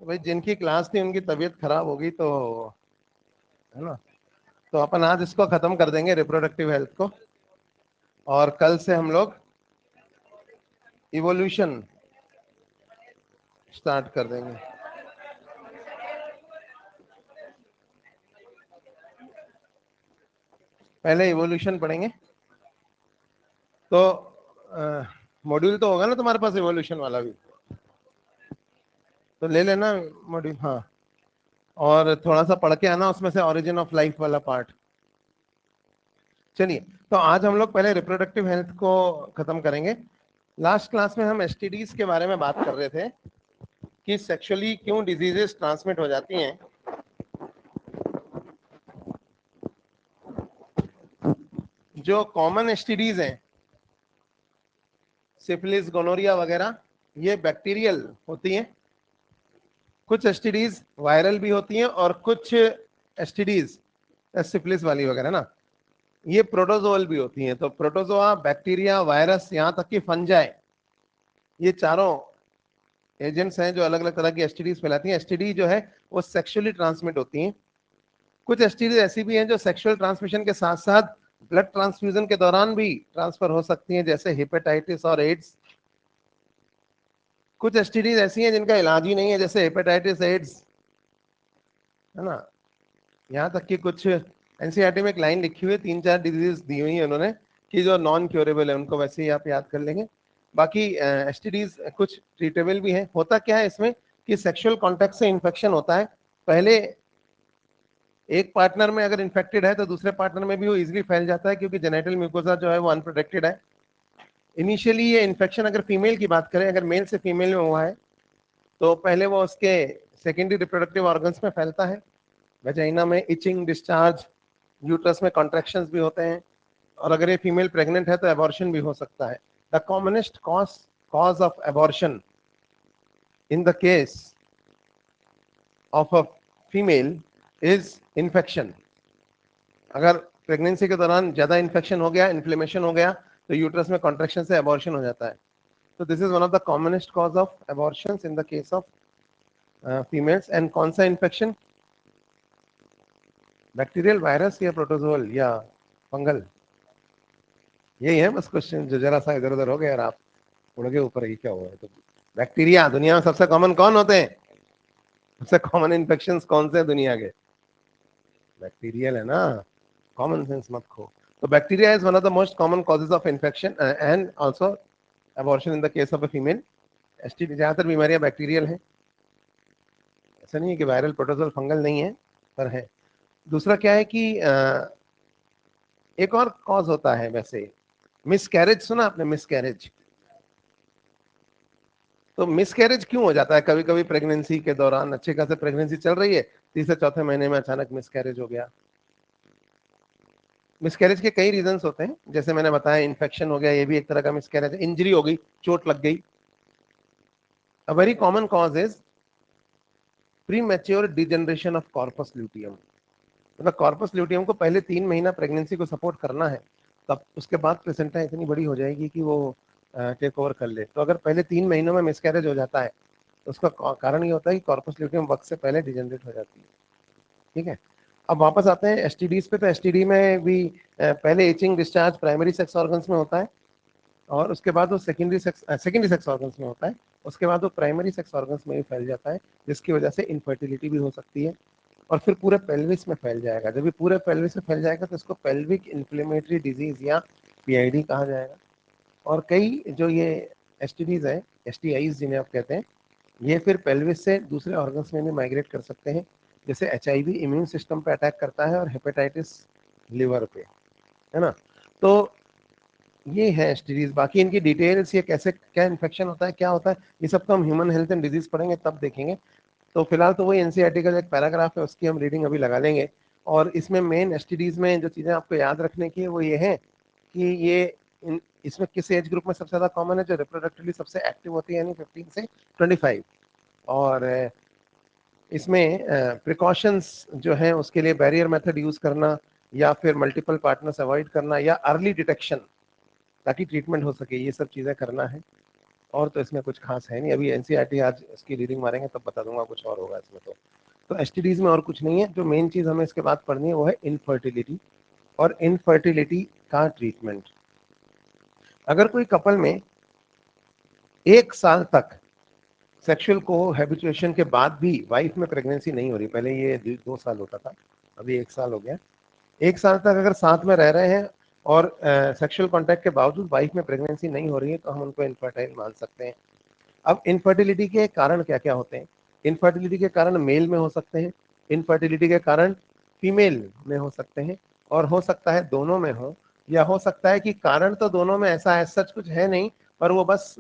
तो भाई जिनकी क्लास थी उनकी तबीयत खराब होगी तो, है ना, तो अपन आज इसको खत्म कर देंगे रिप्रोडक्टिव हेल्थ को, और कल से हम लोग इवोल्यूशन स्टार्ट कर देंगे। पहले इवोल्यूशन पढ़ेंगे, तो मॉड्यूल तो होगा ना तुम्हारे पास इवोल्यूशन वाला भी, तो ले लेना मॉड्यूल। हाँ, और थोड़ा सा पढ़ के आना उसमें से ओरिजिन ऑफ लाइफ वाला पार्ट। चलिए, तो आज हम लोग पहले रिप्रोडक्टिव हेल्थ को खत्म करेंगे। लास्ट क्लास में हम एसटीडीज के बारे में बात कर रहे थे कि सेक्सुअली क्यों डिजीजेस ट्रांसमिट हो जाती हैं। जो कॉमन एसटीडीज हैं, सिफिलिस, गोनोरिया वगैरह, ये बैक्टीरियल होती हैं। कुछ एसटीडीज वायरल भी होती हैं, और कुछ एसटीडीज सिफिलिस वाली वगैरह ना, ये प्रोटोजोअल भी होती हैं। तो प्रोटोजोआ, बैक्टीरिया, वायरस, यहाँ तक कि फंजाई, ये चारों एजेंट्स हैं जो अलग अलग तरह की एसटीडीज फैलाती हैं। एसटीडी जो है वो सेक्सुअली ट्रांसमिट होती हैं। कुछ एसटीडीज ऐसी भी हैं जो सेक्सुअल ट्रांसमिशन के साथ साथ ब्लड ट्रांसफ्यूजन के दौरान भी ट्रांसफर हो सकती हैं, जैसे हेपेटाइटिस और एड्स। कुछ एसटीडीज ऐसी हैं जिनका इलाज ही नहीं है, जैसे हेपेटाइटिस, एड्स, है ना। यहाँ तक कि कुछ एनसीईआरटी में एक लाइन लिखी हुई है, 3-4 डिजीज दी हुई है उन्होंने कि जो नॉन क्योरेबल है, उनको वैसे ही आप याद कर लेंगे। बाकी एसटीडीज कुछ ट्रीटेबल भी है। होता क्या है इसमें कि सेक्सुअल कॉन्टैक्ट से इन्फेक्शन होता है। पहले एक पार्टनर में अगर इन्फेक्टेड है तो दूसरे पार्टनर में भी वो इजीली फैल जाता है, क्योंकि जेनिटल म्यूकोसा जो है वो अनप्रोटेक्टेड है। इनिशियली ये इन्फेक्शन अगर फीमेल की बात करें, अगर मेल से फीमेल में हुआ है तो पहले वो उसके सेकेंडरी रिप्रोडक्टिव ऑर्गन्स में फैलता है। वेजाइना में इचिंग, डिस्चार्ज, यूट्रस में कॉन्ट्रैक्शंस भी होते हैं, और अगर ये फीमेल प्रेग्नेंट है तो एबॉर्शन भी हो सकता है। The commonest cause of abortion in the case of a female is infection. अगर प्रेगनेंसी के दौरान ज्यादा इन्फेक्शन हो गया, इन्फ्लेमेशन हो गया, तो यूट्रस में कॉन्ट्रैक्शन से एबॉर्शन हो जाता है। तो this is one of the commonest cause of abortions in the case of females. And कौन सा इन्फेक्शन, बैक्टीरियल, वायरस, या प्रोटोजोअल, या फंगल? यही है बस क्वेश्चन, जो जरा सा इधर उधर हो गया और आप उड़ के ऊपर ही क्या हुआ है। तो बैक्टीरिया दुनिया में सबसे कॉमन कौन होते हैं? सबसे कॉमन इन्फेक्शन कौन से हैं दुनिया के? बैक्टीरियल है ना, कॉमन सेंस मत खो। तो bacteria is one of the most common causes of infection and also abortion in the case of a female. STD ज्यादातर बीमारियां बैक्टीरियल हैं, ऐसा नहीं है कि वायरल, प्रोटोजोअल, फंगल नहीं है, पर है। दूसरा क्या है कि एक और कॉज होता है वैसे, मिसकैरेज। सुना आपने मिसकैरेज? तो मिसकैरेज क्यों हो जाता है? कभी कभी प्रेगनेंसी के दौरान अच्छे खासे प्रेगनेंसी चल रही है, तीसरे चौथे महीने में अचानक मिसकैरेज हो गया। मिसकैरेज के कई रीजंस होते हैं, जैसे मैंने बताया, इन्फेक्शन हो गया, ये भी एक तरह का मिसकैरेज है। इंजरी हो गई, चोट लग गई। A very common cause is premature degeneration of corpus luteum. मतलब कॉर्पस ल्यूटियम को पहले 3 महीना प्रेगनेंसी को सपोर्ट करना है, तब उसके बाद प्लेसेंटा इतनी बड़ी हो जाएगी कि वो टेक ओवर कर ले। तो अगर पहले 3 महीनों में मिसकैरेज हो जाता है तो उसका कारण ये होता है कि कॉर्पस ल्यूटियम वक्त से पहले डिजनरेट हो जाती है। ठीक है, अब वापस आते हैं एसटीडीज पे। तो एसटीडी में भी पहले itching, discharge primary sex organs में होता है, और उसके बाद वो सेकेंडरी सेक्स ऑर्गन्स में होता है। उसके बाद वो प्राइमरी सेक्स ऑर्गन्स में भी फैल जाता है, जिसकी वजह से इनफर्टिलिटी भी हो सकती है, और फिर पूरे पेल्विस में फैल जाएगा। जब ये पूरे पेल्विस में फैल जाएगा तो इसको पेल्विक इन्फ्लेमेटरी डिजीज या पीआईडी कहा जाएगा। और कई जो ये एसटीडीज है, एसटीआईज जिन्हें आप कहते हैं, ये फिर पेल्विस से दूसरे ऑर्गन्स में भी माइग्रेट कर सकते हैं। जैसे एचआईवी इम्यून सिस्टम पे अटैक करता है, और हेपेटाइटिस लिवर पे, है ना। तो ये है एसटीडीज। बाकी इनकी डिटेल्स, ये कैसे क्या इन्फेक्शन होता है, क्या होता है, ये सब तो हम ह्यूमन हेल्थ एंड डिजीज पढ़ेंगे तब देखेंगे। तो फिलहाल तो वही एनसीईआरटी का जो एक पैराग्राफ है उसकी हम रीडिंग अभी लगा लेंगे। और इसमें मेन एसटीडीज में जो चीजें आपको याद रखने की है वो ये है कि ये इसमें किस एज ग्रुप में सबसे ज्यादा कॉमन है? जो रिप्रोडक्टिवली सबसे एक्टिव होती है, यानी 15 से 25। और इसमें प्रिकॉशंस जो हैं उसके लिए बैरियर मेथड यूज करना, या फिर मल्टीपल पार्टनर्स अवॉइड करना, या अर्ली डिटेक्शन ताकि ट्रीटमेंट हो सके, ये सब चीजें करना है। और तो इसमें कुछ खास है नहीं। अभी एनसीईआरटी आज इसकी रीडिंग मारेंगे तब बता दूंगा कुछ और होगा इसमें। तो एसटीडीज में और कुछ नहीं है। जो मेन चीज हमें इसके बाद पढ़नी है वो है इनफर्टिलिटी और इनफर्टिलिटी का ट्रीटमेंट। अगर कोई कपल में 1 साल तक सेक्सुअल कोहैबिटेशन के बाद भी वाइफ में प्रेगनेंसी नहीं हो रही, पहले ये 2 साल होता था, अभी 1 साल हो गया, 1 साल तक अगर साथ में रह रहे हैं और सेक्सुअल कांटेक्ट के बावजूद वाइफ में प्रेगनेंसी नहीं हो रही है तो हम उनको इनफर्टाइल मान सकते हैं। अब इनफर्टिलिटी के कारण क्या क्या होते हैं? इनफर्टिलिटी के कारण मेल में हो सकते हैं, इनफर्टिलिटी के कारण फीमेल में हो सकते हैं, और हो सकता है दोनों में हो, या हो सकता है कि कारण तो दोनों में ऐसा है, सच कुछ है नहीं, पर वो बस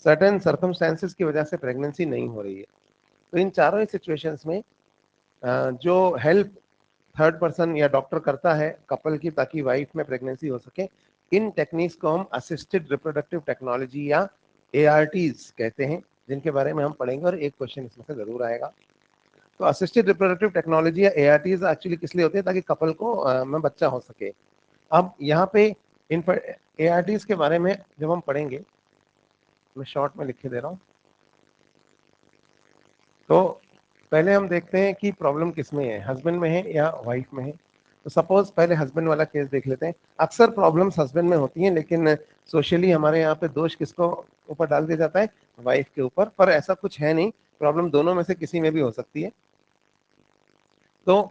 सर्टेन सर्कमस्टेंसेस की वजह से प्रेगनेंसी नहीं हो रही है। तो इन चारों ही सिचुएशंस में जो हेल्प थर्ड पर्सन या डॉक्टर करता है कपल की ताकि वाइफ में प्रेगनेंसी हो सके, इन टेक्निक्स को हम असिस्टेड रिप्रोडक्टिव टेक्नोलॉजी या ARTs कहते हैं, जिनके बारे में हम पढ़ेंगे और एक क्वेश्चन इसमें से जरूर आएगा। तो असिस्टेड रिप्रोडक्टिव टेक्नोलॉजी या ARTs एक्चुअली किस लिए होते हैं? ताकि कपल को में बच्चा हो सके। अब यहाँ पे इन ARTs के बारे में जब हम पढ़ेंगे, मैं शॉर्ट में लिख के दे रहा हूँ, तो पहले हम देखते हैं कि प्रॉब्लम किस में है, हस्बैंड में है या वाइफ में है। तो सपोज पहले हस्बैंड वाला केस देख लेते हैं। अक्सर प्रॉब्लम्स हस्बैंड में होती हैं, लेकिन सोशली हमारे यहाँ पे दोष किसको ऊपर डाल दिया जाता है? वाइफ के ऊपर। पर ऐसा कुछ है नहीं, प्रॉब्लम दोनों में से किसी में भी हो सकती है। तो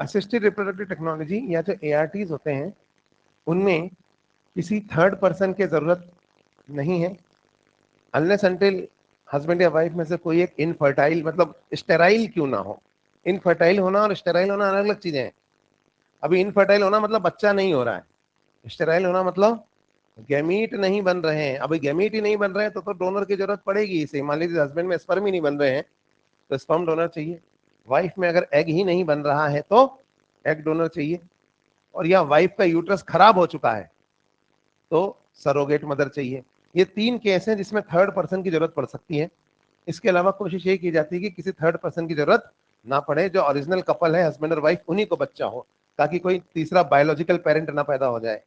असिस्टेड रिप्रोडक्टिव टेक्नोलॉजी या जो ARTs होते हैं उनमें किसी थर्ड पर्सन की जरूरत नहीं है, अनलेस अनटिल हस्बैंड या वाइफ में से कोई एक इनफर्टाइल, मतलब स्टेराइल क्यों ना हो। इनफर्टाइल होना और स्टेराइल होना अलग अलग चीजें हैं। अभी इनफर्टाइल होना मतलब बच्चा नहीं हो रहा है, स्टेराइल होना मतलब गैमीट नहीं बन रहे हैं। अभी गैमीट ही नहीं बन रहे हैं तो डोनर की जरूरत पड़ेगी इसे। मान लीजिए हस्बैंड में स्पर्म ही नहीं बन रहे हैं तो स्पर्म डोनर चाहिए। वाइफ में अगर एग ही नहीं बन रहा है तो एग डोनर चाहिए। और या वाइफ का यूट्रस खराब हो चुका है तो सरोगेट मदर चाहिए। ये 3 केस हैं जिसमें थर्ड पर्सन की जरूरत पड़ सकती है। इसके अलावा कोशिश ये की जाती है कि किसी थर्ड पर्सन की जरूरत ना पड़े, जो ओरिजिनल कपल है हस्बैंड और वाइफ उन्हीं को बच्चा हो, ताकि कोई तीसरा बायोलॉजिकल पेरेंट ना पैदा हो जाए,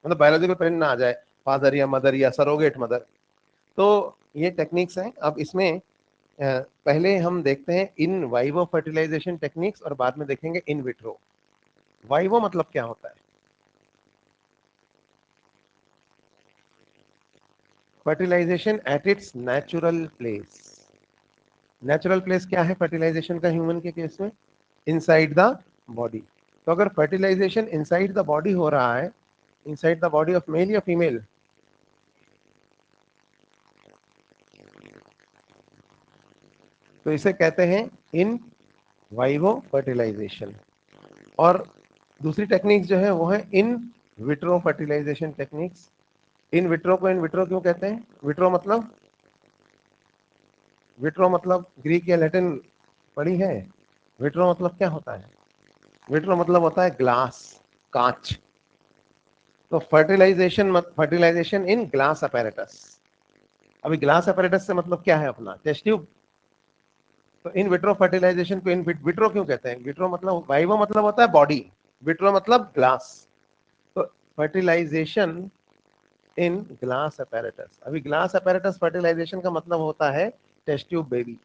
मतलब बायोलॉजिकल पेरेंट ना आ जाए, फादर या मदर या सरोगेट मदर। तो ये टेक्निक्स हैं। अब इसमें पहले हम देखते हैं इन वाइवो फर्टिलाइजेशन टेक्निक्स और बाद में देखेंगे इन विट्रो। वाइवो मतलब क्या होता है? Fertilization at its natural place. Natural place क्या है फर्टिलाइजेशन का ह्यूमन के केस में? Inside the body. तो अगर फर्टिलाइजेशन इनसाइड द बॉडी हो रहा है, inside the body of male या फीमेल, तो इसे कहते हैं इन वाइवो फर्टिलाइजेशन। और दूसरी टेक्निक्स जो है वो है in vitro fertilization techniques. In vitro को इन विट्रो क्यों कहते हैं? विट्रो मतलब ग्रीक या लैटिन पढ़ी है? विट्रो मतलब क्या होता है? विट्रो मतलब होता है ग्लास, कांच। तो फर्टिलाइजेशन इन ग्लास अपैरेटस। अभी ग्लास अपैरेटस से मतलब क्या है? अपना टेस्ट ट्यूब। तो इन विट्रो फर्टिलाइजेशन को इन विट्रो क्यों कहते हैं? विट्रो मतलब, वाइवो मतलब होता है बॉडी, विट्रो मतलब ग्लास। तो फर्टिलाइजेशन इन ग्लास अपैरेटस। अभी ग्लास अपैरेटस फर्टिलाइजेशन का मतलब होता है टेस्ट ट्यूब बेबी।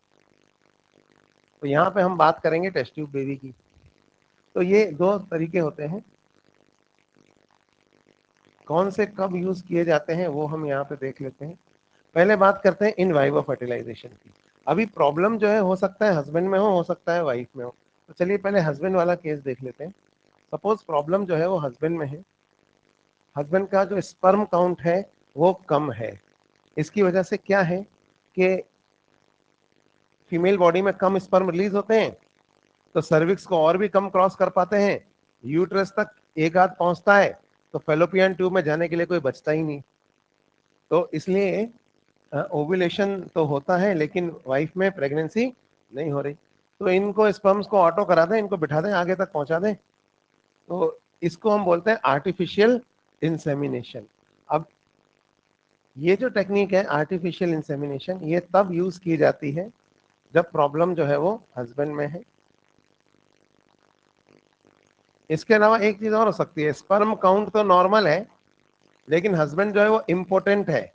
तो यहाँ पे हम बात करेंगे टेस्ट ट्यूब बेबी की। तो ये 2 तरीके होते हैं, कौन से कब यूज किए जाते हैं वो हम यहाँ पे देख लेते हैं। पहले बात करते हैं इन वाइवो फर्टिलाइजेशन की। अभी प्रॉब्लम जो है हो सकता है हस्बैंड में हो सकता है वाइफ में हो। तो चलिए पहले हस्बैंड वाला केस देख लेते हैं। सपोज प्रॉब्लम जो है वो हस्बैंड में है, हस्बैंड का जो स्पर्म काउंट है वो कम है। इसकी वजह से क्या है कि फीमेल बॉडी में कम स्पर्म रिलीज होते हैं, तो सर्विक्स को और भी कम क्रॉस कर पाते हैं, यूट्रस तक एक आध पहुंचता है, तो फेलोपियन ट्यूब में जाने के लिए कोई बचता ही नहीं। तो इसलिए ओव्यूलेशन तो होता है लेकिन वाइफ में प्रेगनेंसी नहीं हो रही। तो इनको स्पर्म्स को ऑटो करा दें, इनको बिठा दें, आगे तक पहुंचा दें। तो इसको हम बोलते हैं आर्टिफिशियल इंसेमिनेशन। अब ये जो टेक्निक है आर्टिफिशियल इंसेमिनेशन, ये तब यूज की जाती है जब प्रॉब्लम जो है वो हस्बैंड में है। इसके अलावा एक चीज और हो सकती है, स्पर्म काउंट तो नॉर्मल है लेकिन हस्बैंड जो है वो इम्पोर्टेंट है।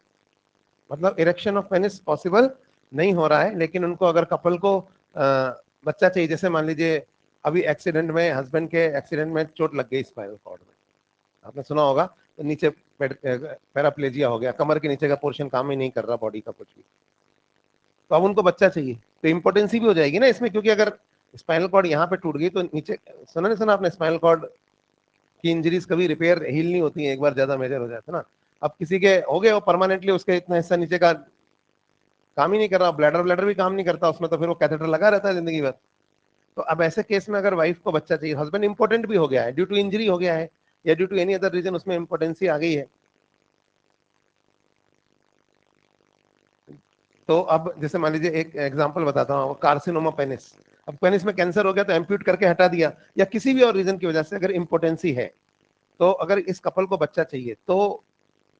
मतलब इरेक्शन ऑफ पेनिस पॉसिबल नहीं हो रहा है, लेकिन उनको अगर कपल को बच्चा चाहिए, जैसे मान लीजिए अभी एक्सीडेंट में, हस्बैंड के एक्सीडेंट में चोट लग गई स्पाइनल कॉर्ड में, आपने सुना होगा, तो नीचे पैराप्लेजिया हो गया, कमर के नीचे का पोर्शन काम ही नहीं कर रहा बॉडी का कुछ भी, तो अब उनको बच्चा चाहिए, तो इम्पोर्टेंसी भी हो जाएगी ना इसमें, क्योंकि अगर स्पाइनल कॉर्ड यहाँ पे टूट गई तो नीचे, सुना नहीं सुना आपने, स्पाइनल कॉर्ड की इंजरीज कभी रिपेयर हील नहीं होती है, एक बार ज्यादा मेजर हो जाता है ना। अब किसी के हो गए वो परमानेंटली, उसके इतना हिस्सा नीचे का काम ही नहीं कर रहा, ब्लैडर ब्लैडर भी काम नहीं करता उसमें, तो फिर वो कैथेटर लगा रहता है जिंदगी भर। तो अब ऐसे केस में अगर वाइफ को बच्चा चाहिए, हस्बैंड इंपॉर्टेंट भी हो गया है, ड्यू टू इंजरी हो गया है या due to any other reason, उसमें इंपॉर्टेंसी आ गई है, तो अब जैसे मान लीजिए एक एग्जांपल बताता हूँ, कार्सिनोमा पेनिस, अब पेनिस में कैंसर हो गया तो एम्प्यूट करके हटा दिया, या किसी भी और रीजन की वजह से अगर इंपॉर्टेंसी है, तो अगर इस कपल को बच्चा चाहिए तो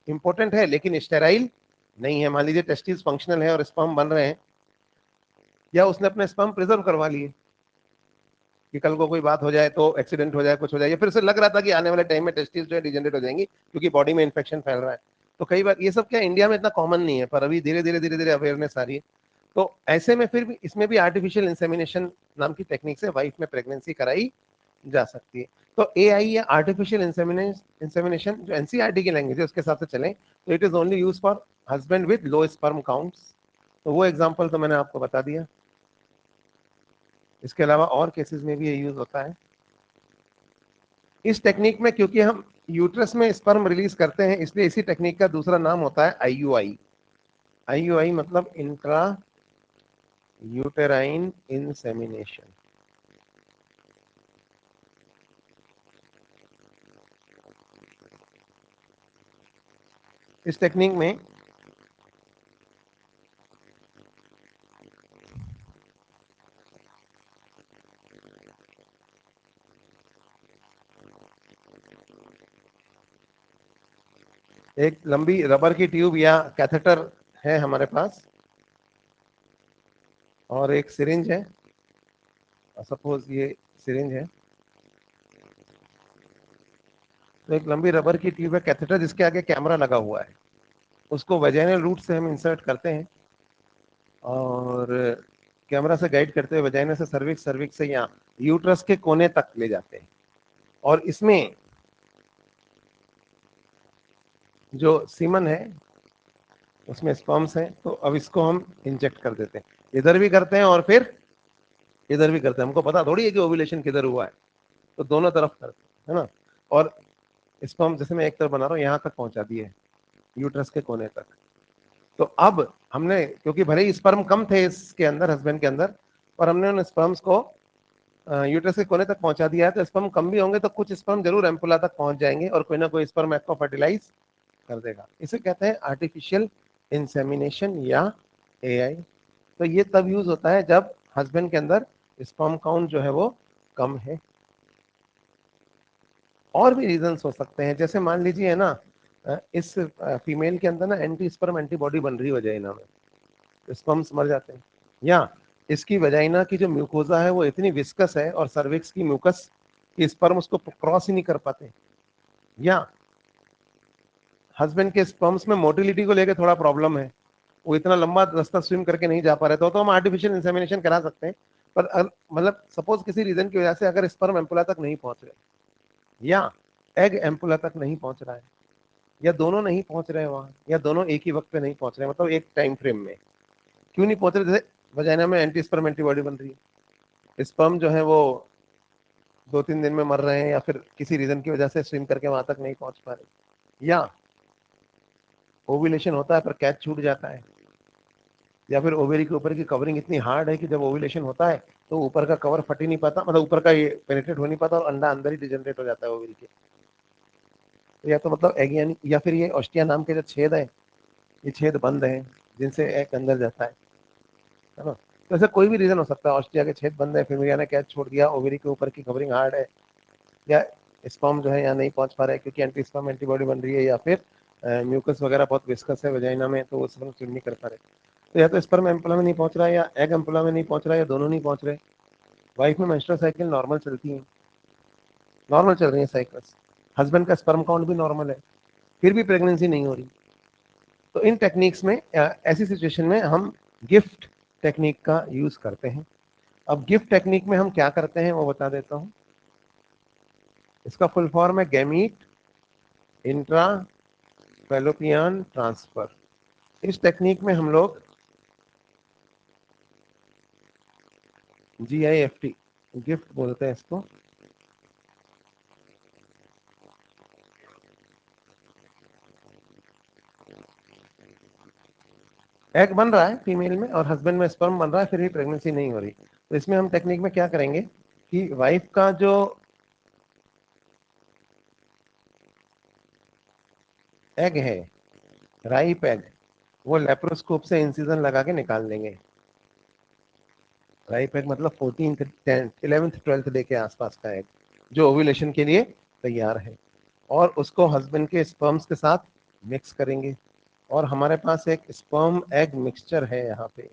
इंपॉर्टेंट है लेकिन स्टेराइल नहीं है, मान लीजिए टेस्टिस फंक्शनल है और स्पर्म बन रहे हैं, या उसने अपने स्पर्म प्रिजर्व करवा लिए कि कल को कोई बात हो जाए, तो एक्सीडेंट हो जाए, कुछ हो जाए, या फिर उसे लग रहा था कि आने वाले टाइम में टेस्टिस जो है डिजेनरेट हो जाएंगी क्योंकि बॉडी में इन्फेक्शन फैल रहा है। तो कई बार ये सब क्या इंडिया में इतना कॉमन नहीं है, पर अभी धीरे धीरे अवेयरनेस आ रही है। तो ऐसे में फिर भी इसमें भी आर्टिफिशियल इंसेमिनेशन नाम की टेक्निक से वाइफ में प्रेगनेंसी कराई जा सकती है। तो एआई या आर्टिफिशियल इंसेमिनेशन जो एनसीईआरटी की लैंग्वेज है उसके हिसाब से चलें तो it is only use for husband with low sperm counts, तो वो एग्जांपल तो मैंने आपको बता दिया। इसके अलावा और केसेस में भी ये यूज होता है। इस टेक्निक में क्योंकि हम यूट्रस में स्पर्म रिलीज करते हैं, इसलिए इसी टेक्निक का दूसरा नाम होता है आईयूआई। आईयूआई मतलब इंट्रा यूटेराइन इंसेमिनेशन। इस टेक्निक में एक लंबी रबर की ट्यूब या कैथेटर है हमारे पास, और एक सिरिंज है, सपोज ये सिरिंज है, तो एक लंबी रबर की ट्यूब है, कैथेटर जिसके आगे कैमरा लगा हुआ है, उसको वजाइनल रूट से हम इंसर्ट करते हैं और कैमरा से गाइड करते हुए वजाइना से सर्विक्स, सर्विक्स से यहाँ यूट्रस के कोने तक ले जाते हैं, और इसमें जो सीमन है उसमें स्पर्म्स है, तो अब इसको हम इंजेक्ट कर देते हैं, इधर भी करते हैं और फिर इधर भी करते हैं, हमको पता थोड़ी है कि ओव्यूलेशन किधर हुआ है, तो दोनों तरफ करते हैं, है ना। और स्पर्म जैसे मैं एक तरफ बना रहा हूँ यहाँ तक पहुंचा दिए, यूट्रस के कोने तक। तो अब हमने, क्योंकि भले ही स्पर्म कम थे इसके अंदर, हस्बैंड के अंदर, पर हमने उन स्पर्म्स को यूट्रस के कोने तक पहुंचा दिया है, तो स्पर्म कम भी होंगे तो कुछ स्पर्म जरूर एम्पुला तक पहुंच जाएंगे और कोई ना कोई स्पर्म को फर्टिलाइज कर देगा। इसे कहते हैं आर्टिफिशियल इंसेमिनेशन या एआई। तो ये तब यूज होता है जब हस्बैंड के अंदर स्पर्म काउंट जो है वो कम है। और भी रीजंस हो सकते हैं, जैसे मान लीजिए है ना, इस फीमेल के अंदर ना एंटी स्पर्म एंटीबॉडी बन रही वजाइना में, तो स्पर्म्स मर जाते हैं, या इसकी वजाइना की जो म्यूकोजा है वो इतनी विस्कस है और सर्विक्स की म्यूकस की स्पर्म उसको क्रॉस ही नहीं कर पाते, या हस्बैंड के स्पर्म्स में मोटिलिटी को लेकर थोड़ा प्रॉब्लम है, वो इतना लंबा रास्ता स्विम करके नहीं जा पा रहे, तो हम आर्टिफिशियल इंसेमिनेशन करा सकते हैं। पर मतलब सपोज किसी रीजन की वजह से अगर स्पर्म एम्पुला तक नहीं पहुंच रहे, या एग एम्पुला तक नहीं पहुंच रहा है, या दोनों नहीं पहुंच रहे वहां, या दोनों एक ही वक्त पे नहीं पहुंच रहे, मतलब एक टाइम फ्रेम में क्यों नहीं पहुंच रहे, जैसे वजाइना में एंटी स्पर्म एंटीबॉडी बन रही है, स्पर्म जो है वो 2-3 दिन में मर रहे हैं, या फिर किसी रीजन की वजह से स्विम करके वहां तक नहीं पहुंच पा रहे, या ओव्यूलेशन होता है पर कैच छूट जाता है, या फिर ओवेरी के ऊपर की कवरिंग इतनी हार्ड है कि जब ओव्यूलेशन होता है तो ऊपर का कवर फट ही नहीं पाता, मतलब ऊपर का ये पेनिट्रेट हो नहीं पाता और अंडा अंदर ही डिजनरेट हो जाता है ओवेरी के। तो या तो मतलब एग, यानी या फिर ये ऑस्टिया नाम के जो छेद है, ये छेद बंद है जिनसे एग अंदर जाता है ना। तो ऐसा कोई भी रीजन हो सकता है, ऑस्ट्रिया के छेद बंद है, फीमेल ने कैच छोड़ दिया, ओवेरी के ऊपर की कवरिंग हार्ड है, या स्पर्म जो है यहाँ नहीं पहुंच पा रहा है क्योंकि एंटी स्पर्म एंटीबॉडी बन रही है, या फिर म्यूकस वगैरह बहुत विस्कस है वजाइना में तो वो स्पर्म स्विम नहीं कर पा रहे। तो या तो स्पर्म एम्पुला में नहीं पहुंच रहा है, या एग एम्पुला में नहीं पहुंच रहा है, या दोनों नहीं पहुंच रहे। वाइफ में मेंस्ट्रुअल साइकिल नॉर्मल चलती है, नॉर्मल चल रही है साइकिल्स, हस्बैंड का स्पर्म काउंट भी नॉर्मल है, फिर भी प्रेगनेंसी नहीं हो रही, तो इन टेक्निक्स में ऐसी सिचुएशन में हम गिफ्ट टेक्निक का यूज करते हैं। अब गिफ्ट टेक्निक में हम क्या करते हैं वो बता देता हूं। इसका फुल फॉर्म है गैमीट इंट्रा फैलोपियन ट्रांसफर। इस टेक्निक में हम लोग GIFT गिफ्ट बोलते हैं इसको। एग बन रहा है फीमेल में और हस्बैंड में स्पर्म बन रहा है, फिर भी प्रेगनेंसी नहीं हो रही। तो इसमें हम टेक्निक में क्या करेंगे कि वाइफ का जो एग है, राइप एग, वो लेप्रोस्कोप से इंसिजन लगा के निकाल देंगे। राइप एग मतलब 14th 10th 11th 12th day के आसपास का एग जो ओव्यूलेशन के लिए तैयार है, और उसको हस्बैंड के स्पर्म्स के साथ मिक्स करेंगे। और हमारे पास एक स्पर्म एग मिक्सचर है यहाँ पे।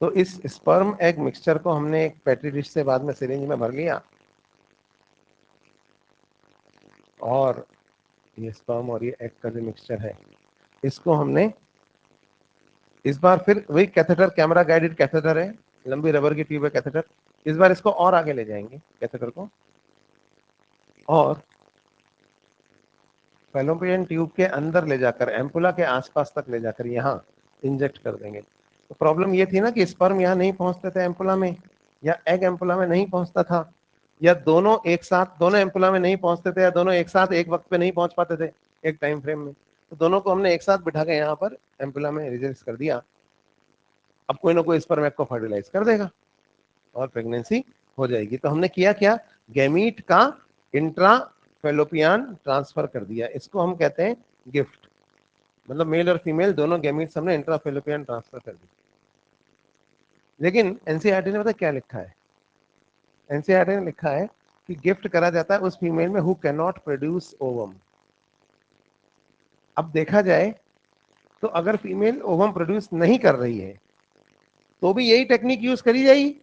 तो इस स्पर्म एग मिक्सचर को हमने एक पेट्री डिश से बाद में सिरिंज में भर लिया, और ये स्पर्म और ये एग का जो मिक्सचर है इसको हमने इस बार फिर वही कैथेटर, कैमरा गाइडेड कैथेटर है, लंबी रबर की ट्यूब है कैथेटर। इस बार इसको और आगे ले जाएंगे कैथेटर को, और फैलोपियन ट्यूब के अंदर ले जाकर एम्पुला के आसपास तक ले जाकर यहाँ इंजेक्ट कर देंगे। तो प्रॉब्लम ये थी ना कि स्पर्म यहाँ नहीं पहुंचते थे एम्पुला में, या एग एम्पुला में नहीं पहुंचता था, या दोनों एक साथ, दोनों एम्पुला में नहीं पहुंचते थे, या दोनों एक साथ एक वक्त पे नहीं पहुंच पाते थे एक टाइम फ्रेम में। तो दोनों को हमने एक साथ बिठा के यहाँ पर एम्पुला में रिलीज कर दिया। अब कोई ना कोई स्पर्म एग को फर्टिलाइज कर देगा और प्रेगनेंसी हो जाएगी। तो हमने किया क्या, गैमीट का इंट्रा फेलोपियन ट्रांसफर कर दिया। इसको हम कहते हैं गिफ्ट, मतलब मेल और फीमेल दोनों गैमीट्स हमने इंट्रा फेलोपियन ट्रांसफर कर दी। लेकिन एनसीईआरटी ने पता क्या लिखा है, एनसीईआरटी ने लिखा है कि गिफ्ट करा जाता है उस फीमेल में who can not produce ovum. अब देखा जाए तो अगर फीमेल ओवम प्रोड्यूस नहीं कर रही है तो भी यही टेक्निक यूज करी जाएगी,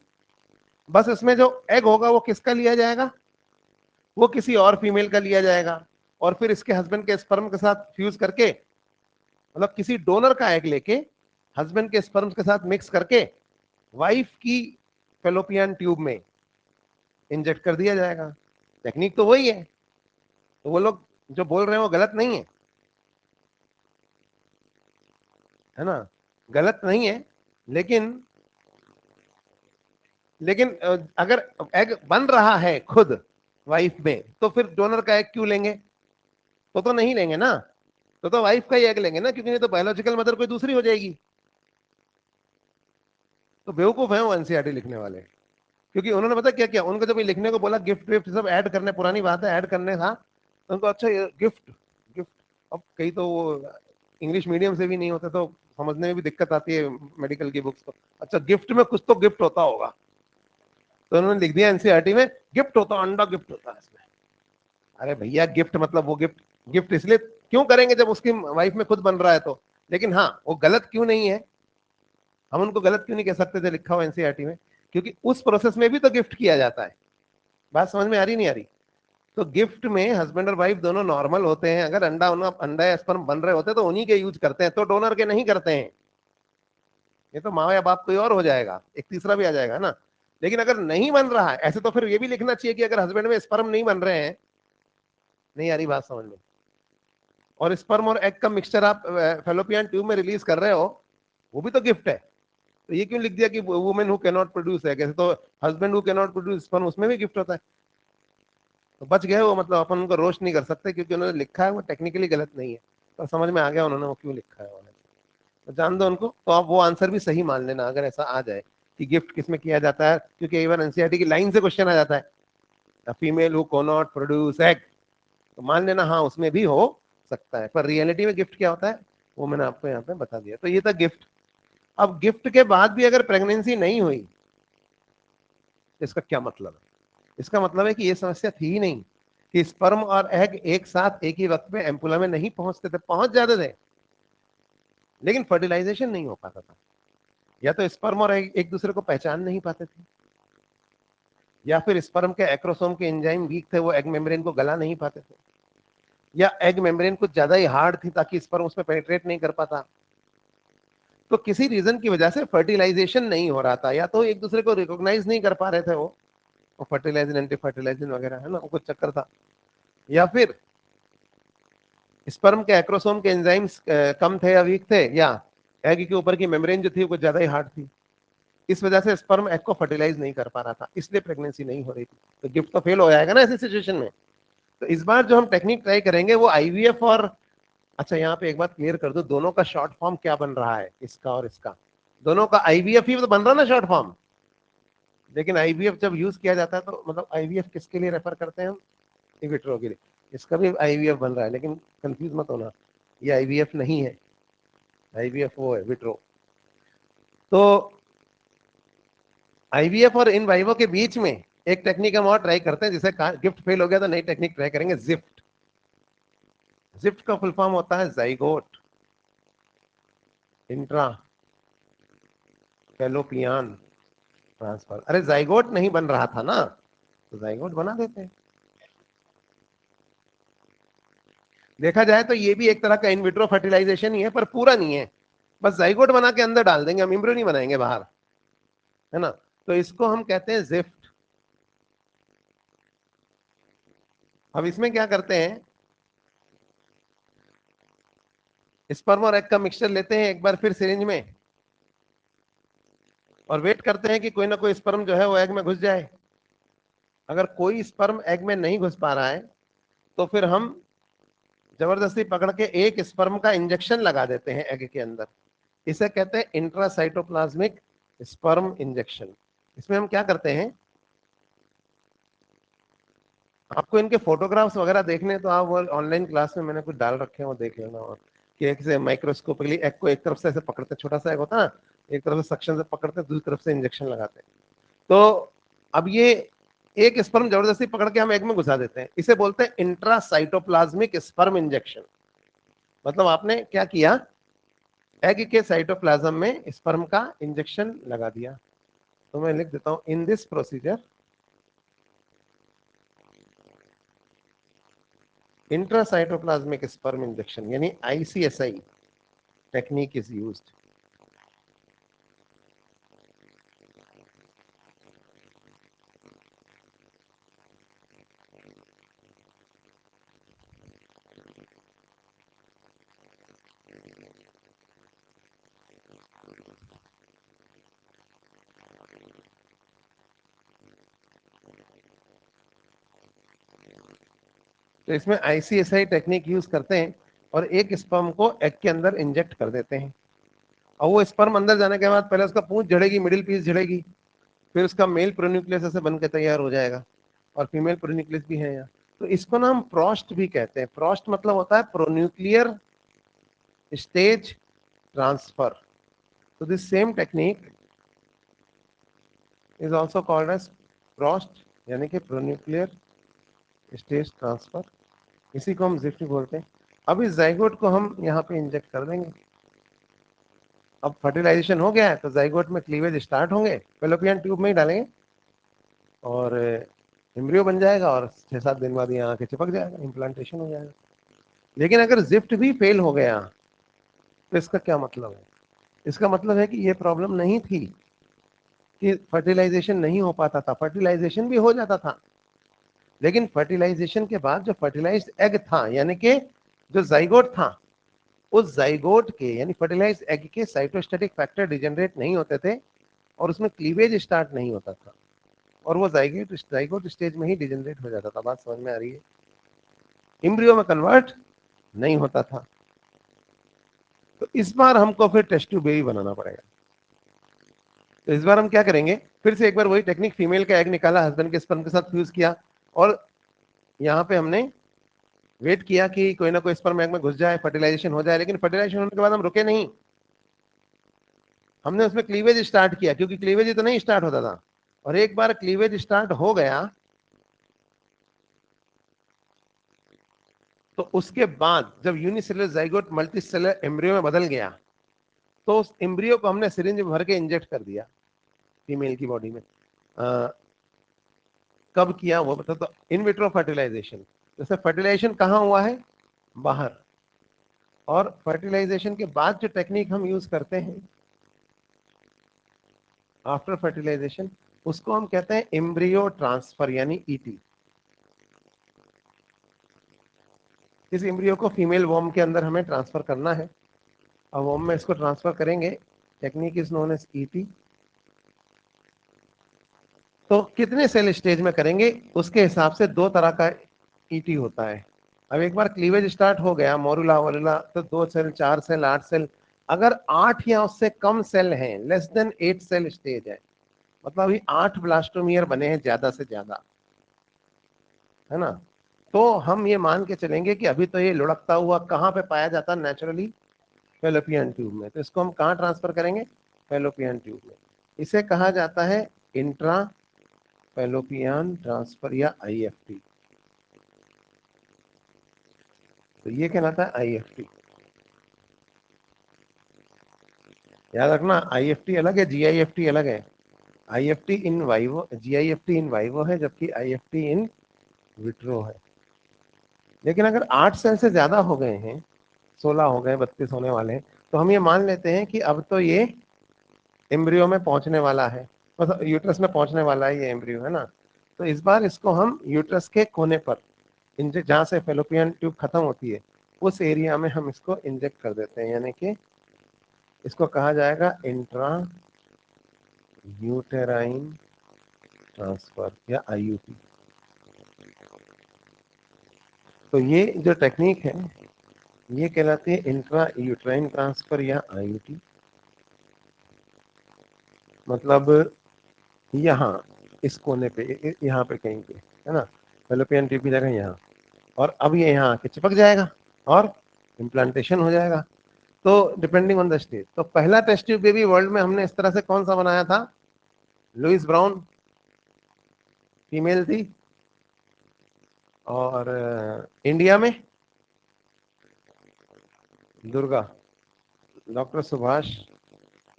बस इसमें जो एग होगा वो किसका लिया जाएगा, वो किसी और फीमेल का लिया जाएगा, और फिर इसके हस्बैंड के स्पर्म के साथ फ्यूज करके, मतलब किसी डोनर का एग लेके हस्बैंड के स्पर्म के साथ मिक्स करके वाइफ की फेलोपियन ट्यूब में इंजेक्ट कर दिया जाएगा। टेक्निक तो वही है। तो वो लोग जो बोल रहे हैं वो गलत नहीं है ना, गलत नहीं है। लेकिन लेकिन अगर एग बन रहा है खुद वाइफ में तो फिर डोनर का एग क्यों लेंगे, तो नहीं लेंगे ना। तो वाइफ का ही एग लेंगे ना, क्योंकि नहीं तो बायोलॉजिकल मदर कोई दूसरी हो जाएगी। तो बेवकूफ है वो एनसीईआरटी लिखने वाले, क्योंकि उन्होंने पता क्या किया, उनको जब ये लिखने को बोला गिफ्ट विफ्ट सब ऐड करने, पुरानी बात है ऐड करने था, तो उनको अच्छा गिफ्ट गिफ्ट। अब कई तो वो इंग्लिश मीडियम से भी नहीं होते तो समझने में भी दिक्कत आती है मेडिकल की बुक्स को। अच्छा गिफ्ट में कुछ तो गिफ्ट होता होगा, तो उन्होंने लिख दिया एनसीईआरटी में गिफ्ट होता, अंडा गिफ्ट होता है इसमें। अरे भैया गिफ्ट मतलब वो गिफ्ट, गिफ्ट इसलिए क्यों करेंगे जब उसकी वाइफ में खुद बन रहा है तो। लेकिन हाँ वो गलत क्यों नहीं है, हम उनको गलत क्यों नहीं कह सकते थे लिखा हुआ एनसीईआरटी में, क्योंकि उस प्रोसेस में भी तो गिफ्ट किया जाता है। बात समझ में आ रही नहीं आ रही। तो गिफ्ट में हस्बैंड और वाइफ दोनों नॉर्मल होते हैं, अगर अंडा या स्पर्म बन रहे होते हैं तो उन्हीं के यूज करते हैं, तो डोनर के नहीं करते हैं। ये तो माँ या बाप कोई और हो जाएगा, एक तीसरा भी आ जाएगा ना। लेकिन अगर नहीं बन रहा है ऐसे तो फिर ये भी लिखना चाहिए कि अगर हस्बैंड में स्पर्म नहीं बन रहे हैं, नहीं आ रही बात समझ में, और स्पर्म और एग का मिक्सचर आप फेलोपियन ट्यूब में रिलीज कर रहे हो, वो भी तो गिफ्ट है। तो ये क्यों लिख दिया कि women who can not produce है, कैसे तो husband who can not produce sperm उसमें भी गिफ्ट होता है। तो बच गए वो, मतलब अपन उनको रोस्ट नहीं कर सकते क्योंकि उन्होंने लिखा है वो टेक्निकली गलत नहीं है। तो समझ में आ गया उन्होंने वो क्यों लिखा है उन्होंने, तो जान दो उनको। तो आप वो आंसर भी सही मान लेना अगर ऐसा आ जाए कि गिफ्ट किसमें किया जाता है, क्योंकि कई बार एनसीईआरटी की लाइन से क्वेश्चन आ जाता है female who can not produce egg, तो मान लेना हाँ उसमें भी हो सकता है, पर रियलिटी में गिफ्ट क्या होता है वो मैंने आपको यहाँ पे बता दिया। तो ये था गिफ्ट। अब गिफ्ट के बाद भी अगर प्रेगनेंसी नहीं हुई, इसका क्या मतलब है, इसका मतलब है कि ये समस्या थी ही नहीं कि स्पर्म और एग एक साथ एक ही वक्त में एम्पुला में नहीं पहुंचते थे, पहुंच जाते थे लेकिन फर्टिलाइजेशन नहीं हो पाता था, या तो स्पर्म और एग एक दूसरे को पहचान नहीं पाते थे, या फिर स्पर्म के एक्रोसोम के एंजाइम वीक थे, वो एग मेम्ब्रेन को गला नहीं पाते थे। या एग मेम्ब्रेन कुछ ज्यादा ही हार्ड थी ताकि स्पर्म उसमें पेनिट्रेट नहीं कर पाता, तो किसी रीजन की वजह से फर्टिलाइजेशन नहीं हो रहा था, या तो एक दूसरे को रिकॉग्नाइज नहीं कर पा रहे थे वो फर्टिलाइजन एंटी फर्टिलाइजन वगैरह है ना, वो कुछ चक्कर था, या फिर स्पर्म के एक्रोसोम के एंजाइम्स कम थे या वीक थे, या एग के ऊपर की मेम्ब्रेन जो थी वो ज्यादा ही हार्ड थी, इस वजह से स्पर्म एग को फर्टिलाइज नहीं कर पा रहा था, इसलिए प्रेगनेंसी नहीं हो रही थी। तो गिफ्ट तो फेल हो जाएगा ना ऐसी सिचुएशन में। तो इस बार जो हम टेक्निक ट्राई करेंगे वो आईवीएफ और, अच्छा यहाँ पे एक बात क्लियर कर दो, दोनों का शॉर्ट फॉर्म क्या बन रहा है, इसका और इसका, दोनों का आईवीएफ ही तो बन रहा है ना शॉर्ट फॉर्म। लेकिन आईवीएफ जब यूज किया जाता है तो मतलब आईवीएफ किसके लिए रेफर करते हैं हम, इन विट्रो के लिए, इसका भी आईवीएफ बन रहा है, लेकिन कंफ्यूज मत होना, ये आईवीएफ नहीं है, आईवीएफ वो है विट्रो। तो आईवीएफ और इन वाइवो के बीच में एक टेक्निक हम और ट्राई करते हैं, जिसे गिफ्ट फेल हो गया तो नई टेक्निक ट्राई करेंगे, जिफ्ट। जिफ्ट का फुल फॉर्म होता है जाइगोट इंट्रा फैलोपियन ट्रांसफर। अरे जाइगोट नहीं बन रहा था ना, तो जाइगोट बना देते हैं। देखा जाए तो ये भी एक तरह का इन विट्रो फर्टिलाइजेशन ही है, पर पूरा नहीं है, बस जाइगोट बना के अंदर डाल देंगे हम, एम्ब्रियो नहीं बनाएंगे बाहर, है ना। तो इसको हम कहते हैं जिफ्ट। अब इसमें क्या करते हैं, स्पर्म और एग का मिक्सचर लेते हैं एक बार फिर सिरिंज में, और वेट करते हैं कि कोई ना कोई स्पर्म जो है वो एग में घुस जाए। अगर कोई स्पर्म एग में नहीं घुस पा रहा है तो फिर हम जबरदस्ती पकड़ के एक स्पर्म का इंजेक्शन लगा देते हैं एग के अंदर, इसे कहते हैं इंट्रासाइटोप्लाज्मिक स्पर्म इंजेक्शन। इसमें हम क्या करते हैं, आपको इनके फोटोग्राफ्स वगैरह देखने तो आप वो ऑनलाइन क्लास में मैंने कुछ डाल रखे हैं, वो देख लेना। और कि एक से माइक्रोस्कोपिकली एग को एक तरफ से ऐसे पकड़ते, छोटा सा एग होता है ना, एक तरफ से सक्शन से पकड़ते, दूसरी तरफ से इंजेक्शन लगाते हैं। तो अब ये एक स्पर्म जबरदस्ती पकड़ के हम एग में घुसा देते हैं, इसे बोलते हैं इंट्रासाइटोप्लाज्मिक स्पर्म इंजेक्शन। मतलब आपने क्या किया, एग के साइटोप्लाज्म में स्पर्म का इंजेक्शन लगा दिया। तो मैं लिख देता हूं, in this procedure intracytoplasmic sperm injection यानी आईसीएसआई टेक्निक इज यूज्ड। तो इसमें आईसीएसआई टेक्निक यूज करते हैं और एक स्पर्म को एग के अंदर इंजेक्ट कर देते हैं, और वो स्पर्म अंदर जाने के बाद पहले उसका पूंछ झड़ेगी, मिडिल पीस झड़ेगी, फिर उसका मेल प्रोन्यूक्लियस ऐसे बन के तैयार हो जाएगा, और फीमेल प्रोन्यूक्लियस भी है यहाँ। तो इसको ना हम प्रोस्ट भी कहते हैं। प्रोस्ट मतलब होता है प्रोन्यूक्लियर स्टेज ट्रांसफर। तो this same technique is also called as PROST, यानी कि प्रोन्यूक्लियर स्टेज ट्रांसफर, इसी को हम जिफ्ट बोलते हैं। अब इस जाइगोट को हम यहाँ पे इंजेक्ट कर देंगे। अब फर्टिलाइजेशन हो गया है तो जाइगोट में क्लीवेज स्टार्ट होंगे, फेलोपियन ट्यूब में ही डालेंगे, और एम्ब्रियो बन जाएगा, और 6-7 दिन बाद यहाँ आके चिपक जाएगा, इम्प्लांटेशन हो जाएगा। लेकिन अगर जिफ्ट भी फेल हो गया तो इसका क्या मतलब है, इसका मतलब है कि ये प्रॉब्लम नहीं थी कि फर्टिलाइजेशन नहीं हो पाता था, फर्टिलाइजेशन भी हो जाता था, लेकिन फर्टिलाइजेशन के बाद जो फर्टिलाइज्ड एग था, यानी कि जो जाइगोट था, उस जाइगोट के यानी फर्टिलाइज्ड एग के साइटोस्टेटिक फैक्टर डिजेनरेट नहीं होते थे, और उसमें क्लीवेज स्टार्ट नहीं होता था, और वो जाइगोट स्टेज में ही डिजेनरेट हो जाता था। बात समझ में आ रही है, एम्ब्रियो में कन्वर्ट नहीं होता था। तो इस बार हमको फिर टेस्ट ट्यूब बेबी बनाना पड़ेगा। तो इस बार हम क्या करेंगे, फिर से एक बार वही टेक्निक, फीमेल का एग निकाला, हस्बैंड के स्पर्म के साथ फ्यूज किया, और यहाँ पे हमने वेट किया कि कोई ना कोई स्पर्म एग में घुस जाए, फर्टिलाइजेशन हो जाए। लेकिन फर्टिलाइजेशन होने के बाद हम रुके नहीं, हमने उसमें क्लीवेज स्टार्ट किया, क्योंकि क्लीवेज तो नहीं स्टार्ट होता था। और एक बार क्लीवेज स्टार्ट हो गया तो उसके बाद जब यूनिसेलुलर जाइगोट मल्टीसेलुलर एम्ब्रियो में बदल गया, तो उस एम्ब्रियो को हमने सिरिंज में भर के इंजेक्ट कर दिया फीमेल की बॉडी में। कब किया वो बता, तो इन विट्रो फर्टिलाइजेशन। जैसे फर्टिलाइजेशन कहाँ हुआ है, बाहर। और फर्टिलाइजेशन के बाद जो टेक्निक हम यूज करते हैं आफ्टर फर्टिलाइजेशन, उसको हम कहते हैं एम्ब्रियो ट्रांसफर यानी ईटी। इस एम्ब्रियो को फीमेल वॉर्म के अंदर हमें ट्रांसफर करना है। अब वॉर्म में इसको ट्रांसफर करेंगे, technique is known as ET. तो कितने सेल स्टेज में करेंगे उसके हिसाब से दो तरह का ईटी होता है। अब एक बार क्लीवेज स्टार्ट हो गया, मोरुला वोरुला, तो 2 सेल, 4 सेल, 8 सेल। अगर 8 या उससे कम सेल हैं, लेस देन 8 सेल स्टेज है, मतलब अभी 8 ब्लास्टोमियर बने हैं ज्यादा से ज्यादा, है ना, तो हम ये मान के चलेंगे कि अभी तो ये लुढ़कता हुआ कहाँ पे पाया जाता है नेचुरली, फेलोपियन ट्यूब में। तो इसको हम कहाँ ट्रांसफर करेंगे, फेलोपियन ट्यूब में। इसे कहा जाता है इंट्रा फेलोपियन ट्रांसफर या आईएफटी। तो ये कहलाता है आईएफटी। याद रखना, आईएफटी अलग है, जीआईएफटी अलग है। आईएफटी इन वाइवो, जीआईएफटी इन वाइवो है, जबकि आईएफटी इन विट्रो है। लेकिन अगर 8 सेल से ज्यादा हो गए हैं, 16 हो गए, 32 होने वाले हैं, तो हम ये मान लेते हैं कि अब तो ये एम्ब्रियो में पहुंचने वाला है, मतलब यूट्रस में पहुंचने वाला है ये एम्ब्रियो, है ना। तो इस बार इसको हम यूट्रस के कोने पर, जहां से फेलोपियन ट्यूब खत्म होती है, उस एरिया में हम इसको इंजेक्ट कर देते हैं, यानी कि इसको कहा जाएगा इंट्रा यूटेराइन ट्रांसफर या आईयूटी। तो ये जो टेक्निक है ये कहलाती है इंट्रा यूट्राइन ट्रांसफर या आईयूटी। मतलब यहाँ इस कोने पे, यहाँ पे कहीं पे, है ना, फेलोपियन ट्यूब की जगह यहाँ, और अब ये यहाँ आके चिपक जाएगा और इम्प्लांटेशन हो जाएगा। तो डिपेंडिंग ऑन द स्टेज। तो पहला टेस्ट ट्यूब बेबी वर्ल्ड में हमने इस तरह से कौन सा बनाया था, लुइस ब्राउन, फीमेल थी। और इंडिया में दुर्गा, डॉक्टर सुभाष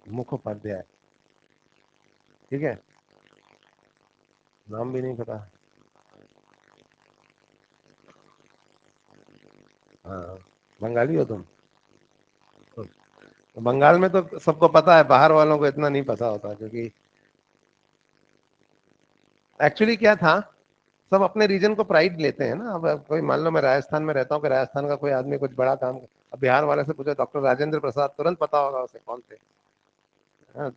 मुखोपाध्याय। ठीक है, नाम भी नहीं पता। हाँ, बंगाली हो तुम? तो बंगाल में तो सबको पता है, बाहर वालों को इतना नहीं पता होता, क्योंकि एक्चुअली क्या था, सब अपने रीजन को प्राइड लेते हैं ना। अब कोई मान लो मैं राजस्थान में रहता हूँ, कि राजस्थान का कोई आदमी कुछ बड़ा काम, अब बिहार वाले से पूछो डॉक्टर राजेंद्र प्रसाद, तुरंत पता होगा उसे कौन थे। हाँ,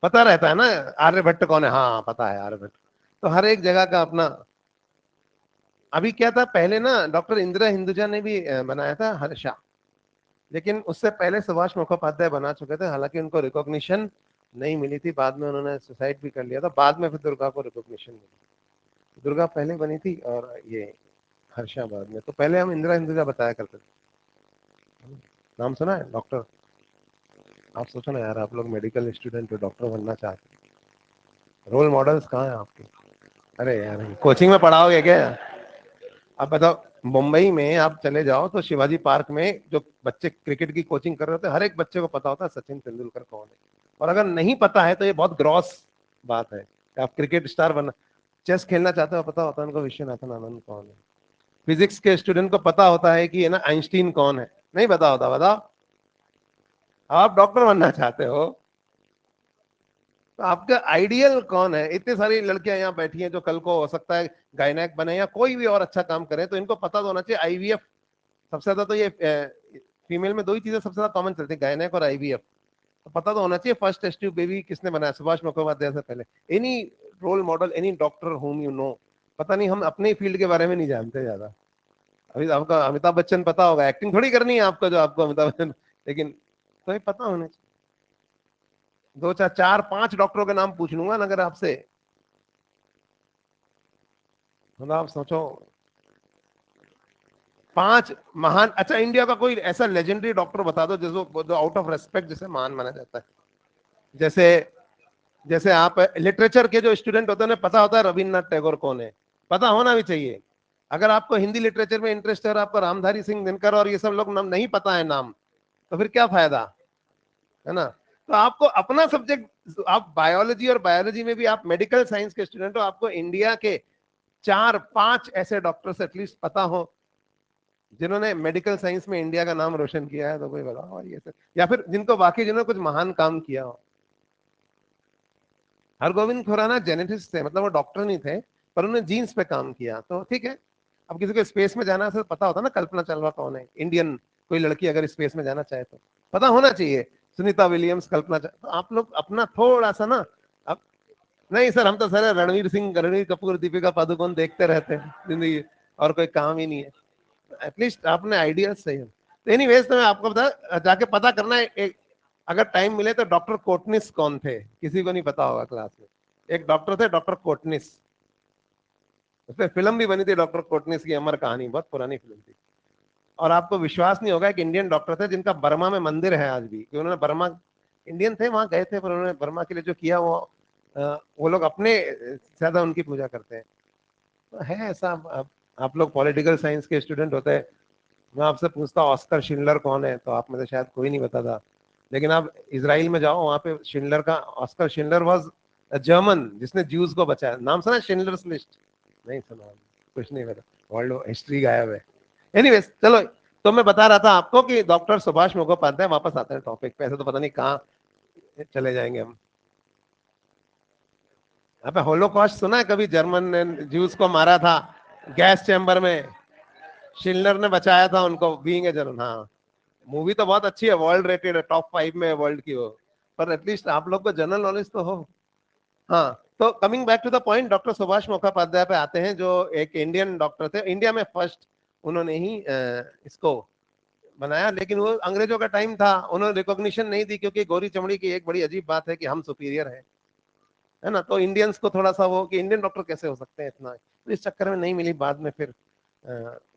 पता रहता है ना, आर्यभट्ट कौन है, हाँ पता है आर्यभट्ट। तो हर एक जगह का अपना। अभी क्या था, पहले ना डॉक्टर इंदिरा हिंदुजा ने भी बनाया था हर्षा, लेकिन उससे पहले सुभाष मुखोपाध्याय बना चुके थे, हालांकि उनको रिकॉग्निशन नहीं मिली थी, बाद में उन्होंने सुसाइड भी कर लिया था, बाद में फिर दुर्गा को रिकॉग्निशन मिली। दुर्गा पहले बनी थी और ये हर्षा बाद में। तो पहले हम इंदिरा हिंदुजा बताया करते थे। नाम सुना है डॉक्टर? आप सोचो ना यार, आप लोग मेडिकल स्टूडेंट हो, डॉक्टर बनना चाहते हो, रोल मॉडल्स कहाँ है आपके? अरे यार, कोचिंग में पढ़ाओगे क्या? आप बताओ, मुंबई में आप चले जाओ तो शिवाजी पार्क में जो बच्चे क्रिकेट की कोचिंग कर रहे होते हैं, हर एक बच्चे को पता होता है सचिन तेंदुलकर कौन है। और अगर नहीं पता है तो ये बहुत ग्रॉस बात है कि आप क्रिकेट स्टार बनना, चेस खेलना चाहते हो, पता होता है उनको विश्वनाथन आनंद कौन है। फिजिक्स के स्टूडेंट को पता होता है कि है ना आइंस्टीन कौन है। नहीं पता होता, बताओ। आप डॉक्टर बनना चाहते हो तो आपका आइडियल कौन है? इतनी सारी लड़कियां यहाँ बैठी हैं जो कल को हो सकता है गायनेक बने या कोई भी और अच्छा काम करे, तो इनको पता तो होना चाहिए आईवीएफ। सबसे ज्यादा तो ये फीमेल में दो ही चीजें सबसे ज्यादा कॉमन चलती है, गायनेक और आईवीएफ। तो पता तो होना चाहिए फर्स्ट टेस्ट ट्यूब बेबी किसने बनाया, सुभाष मुखोपाध्याय से पहले। Any role model, any doctor home you know. पता नहीं, हम अपने फील्ड के बारे में नहीं जानते ज्यादा। अभी आपका अमिताभ बच्चन पता होगा, एक्टिंग थोड़ी करनी है आपको जो आपको अमिताभ बच्चन, लेकिन तो ये पता होना चाहिए। दो चार चार पांच डॉक्टरों के नाम पूछ लूंगा ना अगर आपसे, मतलब आप सोचो, पांच महान। अच्छा, इंडिया का कोई ऐसा लेजेंडरी डॉक्टर बता दो जो आउट ऑफ रेस्पेक्ट जिसे महान माना जाता है। जैसे जैसे आप लिटरेचर के जो स्टूडेंट होते हैं उन्हें पता होता है रविन्द्रनाथ टैगोर कौन है, पता होना भी चाहिए। अगर आपको हिंदी लिटरेचर में इंटरेस्ट है और आपको रामधारी सिंह दिनकर और ये सब लोग नाम नहीं पता है नाम, तो फिर क्या फायदा, है ना। तो आपको अपना सब्जेक्ट, आप बायोलॉजी, और बायोलॉजी में भी आप मेडिकल साइंस के स्टूडेंट हो, आपको इंडिया के 4-5 ऐसे डॉक्टर्स एटलीस्ट पता हो जिन्होंने मेडिकल साइंस में इंडिया का नाम रोशन किया है, तो कोई बताओ। और ये सब, या फिर जिनको बाकी जिन्होंने कुछ महान काम किया हो। हरगोविंद खुराना जेनेटिस्ट थे, मतलब वो डॉक्टर नहीं थे, पर उन्होंने जीन्स पे काम किया, तो ठीक है। अब किसी को स्पेस में जाना है तो पता होता ना कल्पना चावला कौन है, इंडियन कोई लड़की अगर स्पेस में जाना चाहे तो पता होना चाहिए। सुनीता विलियम्स, तो आप लोग अपना थोड़ा सा ना। अब नहीं सर, हम तो सर रणवीर सिंह, रणवीर कपूर, दीपिका पादुकोण देखते रहते हैं जिंदगी, और कोई काम ही नहीं है। एटलीस्ट आपने आइडिया सही है। तो एनीवेज, तो मैं आपको बता, जाके पता करना है एक, अगर टाइम मिले तो डॉक्टर कोटनिस कौन थे, किसी को नहीं पता होगा क्लास में। एक डॉक्टर थे डॉक्टर कोटनिस, उस पर फिल्म भी बनी थी डॉक्टर कोटनिस की अमर कहानी, बहुत पुरानी फिल्म थी। और आपको विश्वास नहीं होगा, एक इंडियन डॉक्टर थे जिनका बर्मा में मंदिर है आज भी, कि उन्होंने बर्मा, इंडियन थे वहां गए थे, पर उन्होंने बर्मा के लिए जो किया वो लोग अपने ज्यादा उनकी पूजा करते हैं। तो है ऐसा। आप लोग पॉलिटिकल साइंस के स्टूडेंट होते हैं, मैं आपसे पूछता ऑस्कर शिंडलर कौन है, तो आप में से शायद कोई नहीं बताता। लेकिन आप इसराइल में जाओ, वहां पे शिंडलर का, ऑस्कर शिंडलर वाज जर्मन जिसने ज्यूज को बचाया। नाम सुना शिंडलर्स लिस्ट? नहीं सुना, कुछ नहीं पता, वर्ल्ड हिस्ट्री गायब है। एनीवेज चलो, तो मैं बता रहा था आपको कि डॉक्टर सुभाष मुखोपाध्याय, वापस आते हैं टॉपिक पे, ऐसे तो पता नहीं कहाँ चले जाएंगे हम। अबे होलोकॉस्ट सुना है कभी? जर्मन ने ज्यूज को मारा था गैस चैम्बर में, शिंडलर ने बचाया था उनको, बीइंग ए जर्मन। हाँ, मूवी तो बहुत अच्छी है, वर्ल्ड रेटेड है, टॉप 5 में है वर्ल्ड की वो। पर एटलीस्ट आप लोग को जनरल नॉलेज तो हो। हाँ, तो coming back to the point, doctor Subhash Mukhopadhyay पे आते हैं, जो एक इंडियन डॉक्टर थे, इंडिया में फर्स्ट उन्होंने ही इसको बनाया। लेकिन वो अंग्रेजों का टाइम था, उन्होंने रिकॉग्निशन नहीं दी, क्योंकि गोरी चमड़ी की एक बड़ी अजीब बात है कि हम सुपीरियर है ना। तो इंडियंस को थोड़ा सा वो कि इंडियन डॉक्टर कैसे हो सकते हैं इतना, तो इस चक्कर में नहीं मिली, बाद में फिर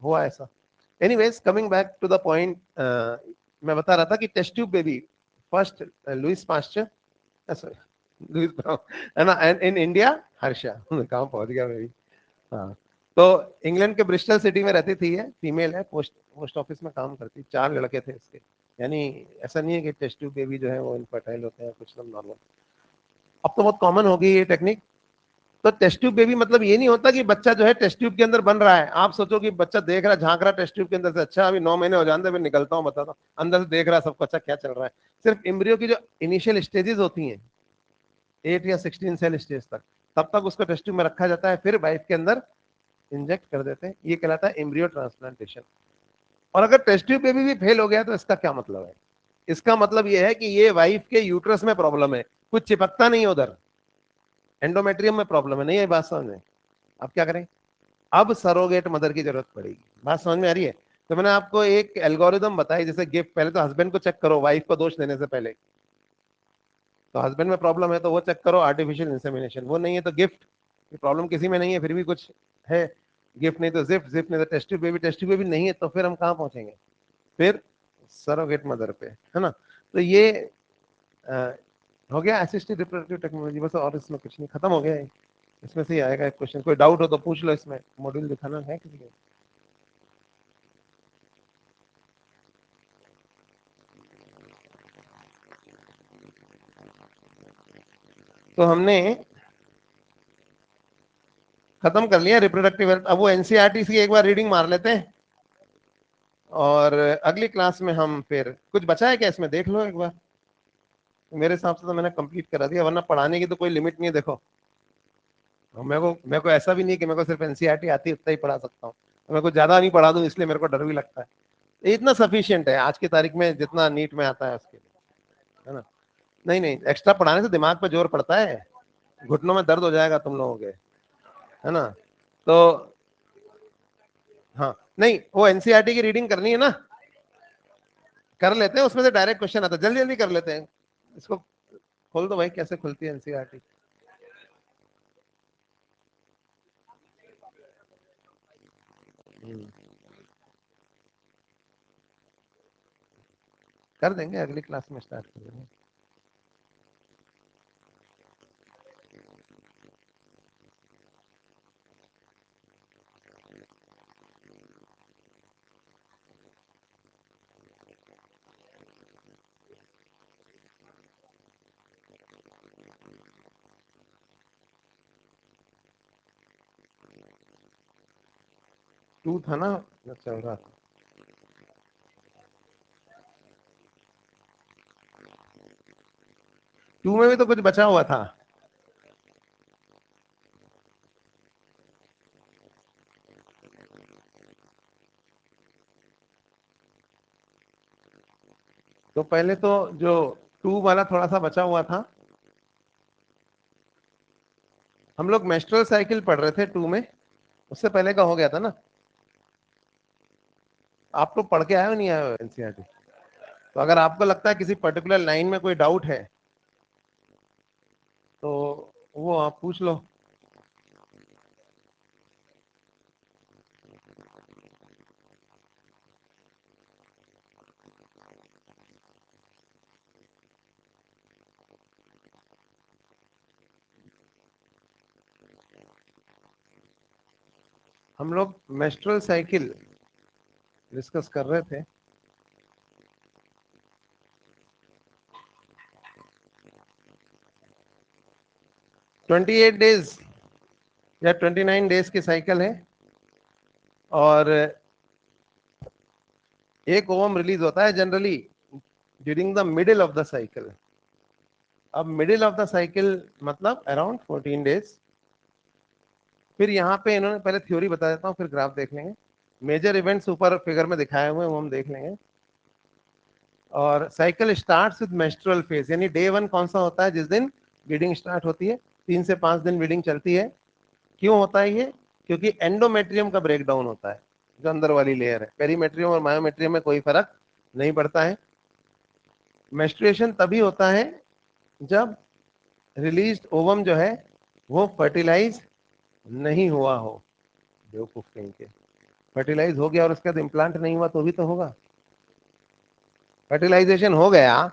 हुआ ऐसा। Anyways, coming back to the point, मैं बता रहा था कि test tube baby first Louis Pasteur, Louis Brown, है ना, एंड इन इंडिया हर्षा। कहाँ पहुंच गया मैं भी। हाँ, तो इंग्लैंड के ब्रिस्टल सिटी में रहती थी, ये फीमेल है, पोस्ट पोस्ट ऑफिस में काम करती, 4 लड़के थे इसके। यानी ऐसा नहीं है कि टेस्ट ट्यूब बेबी जो है वो इनफर्टाइल होते हैं, कुछ लोग नॉर्मल। अब तो बहुत कॉमन हो गई ये टेक्निक। तो टेस्ट ट्यूब बेबी मतलब ये नहीं होता कि बच्चा जो है टेस्ट ट्यूब के अंदर बन रहा है। आप सोचो कि बच्चा देख रहा, झांक रहा टेस्ट ट्यूब के अंदर से, अच्छा अभी 9 महीने हो जाते, फिर निकलता हूँ, बताता हूँ, अंदर से देख रहा सबको, अच्छा क्या चल रहा है। सिर्फ एम्ब्रियो की जो इनिशियल स्टेजेस होती हैं, 8 या 16 सेल स्टेज तक, तब तक उसको टेस्ट ट्यूब में रखा जाता है, फिर वाइफ के अंदर इंजेक्ट कर देते हैं। ये कहलाता है एम्ब्रियो ट्रांसप्लांटेशन। और अगर टेस्ट ट्यूब बेबी भी फेल हो गया तो इसका क्या मतलब है? इसका मतलब ये है कि ये वाइफ के यूट्रस में प्रॉब्लम है, कुछ चिपकता नहीं है उधर, एंडोमेट्रियम में प्रॉब्लम है। नहीं है बात समझ में? अब क्या करें? अब सरोगेट मदर की जरूरत पड़ेगी। बात समझ में आ रही है? तो मैंने आपको एक एल्गोरिदम बताई, जैसे गिफ्ट, पहले तो हस्बैंड को चेक करो वाइफ को दोष देने से पहले। तो हस्बैंड में प्रॉब्लम है तो वो चेक करो, आर्टिफिशियल इंसेमिनेशन। वो नहीं है तो गिफ्ट, प्रॉब्लम किसी में नहीं है फिर भी कुछ है, गिफ्ट नहीं तो जिप, जिप नहीं तो test tube baby, test tube baby नहीं है तो फिर हम कहाँ पहुंचेंगे? फिर सरोगेट मदर पे, है ना। तो ये अ, हो गया असिस्टेड रिप्रोडक्टिव टेक्नोलॉजी, बस और इसमें कुछ नहीं, खत्म हो गया है। इसमें से ही आएगा एक क्वेश्चन, कोई डाउट हो तो पूछ लो, इसमें मॉड्यूल दिखाना है किसी को? तो हमने खत्म कर लिया रिप्रोडक्टिव हेल्थ। अब वो एनसीईआरटी की एक बार रीडिंग मार लेते हैं, और अगली क्लास में हम फिर, कुछ बचा है क्या इसमें देख लो एक बार। मेरे हिसाब से तो मैंने कंप्लीट करा दिया, वरना पढ़ाने की तो कोई लिमिट नहीं है, देखो। और मेरे को ऐसा भी नहीं कि मेरे को सिर्फ एनसीईआरटी आती है उतना ही पढ़ा सकता हूँ, मैं कुछ ज्यादा नहीं पढ़ा दूं, इसलिए मेरे को डर भी लगता है। ये इतना सफिशियंट है आज की तारीख में, जितना नीट में आता है उसके लिए, है ना। नहीं नहीं, एक्स्ट्रा पढ़ाने से दिमाग पे जोर पड़ता है, घुटनों में दर्द हो जाएगा तुम लोगों के, है ना। तो हाँ, नहीं वो एनसीईआरटी की रीडिंग करनी है ना, कर लेते हैं, उसमें से डायरेक्ट क्वेश्चन आता है, जल्दी जल्दी कर लेते हैं। इसको खोल दो भाई, कैसे खुलती है एनसीईआरटी? कर देंगे, अगली क्लास में स्टार्ट कर देंगे। टू था ना जो चल रहा था। 2 में भी तो कुछ बचा हुआ था। तो पहले तो जो 2 वाला थोड़ा सा बचा हुआ था, हम लोग मेस्ट्रुअल साइकिल पढ़ रहे थे 2 में, उससे पहले का हो गया था ना। आप तो पढ़ के आए हो नहीं आए हो एनसीईआरटी? तो अगर आपको लगता है किसी पर्टिकुलर लाइन में कोई डाउट है तो वो आप पूछ लो। हम लोग मेस्ट्रुअल साइकिल डिस्कस कर रहे थे। ट्वेंटी 8 डेज या 29 डेज की साइकिल है, और एक ओवम रिलीज होता है generally during the middle of the cycle. अब मिडिल ऑफ द साइकिल मतलब अराउंड 14 डेज। फिर यहाँ पे इन्होंने पहले थ्योरी बता देता हूँ, फिर ग्राफ देख लेंगे। मेजर इवेंट्स ऊपर फिगर में दिखाए हुए हैं, वो हम देख लेंगे। और cycle starts with menstrual phase, यानी डे 1 कौन सा होता है? जिस दिन ब्लीडिंग स्टार्ट होती है। 3 से 5 दिन ब्लीडिंग चलती है। क्यों होता है ये? क्योंकि एंडोमेट्रियम का ब्रेकडाउन होता है, जो अंदर वाली लेयर है। पेरीमेट्रियम और मायोमेट्रियम में कोई फर्क नहीं पड़ता है। मेंस्ट्रुएशन तभी होता है जब रिलीज्ड ओवम जो है वो फर्टिलाइज नहीं हुआ हो। बेवकूफ कहीं के, फर्टिलाइज हो गया और उसके बाद इम्प्लांट नहीं हुआ तो भी तो होगा। फर्टिलाइजेशन हो गया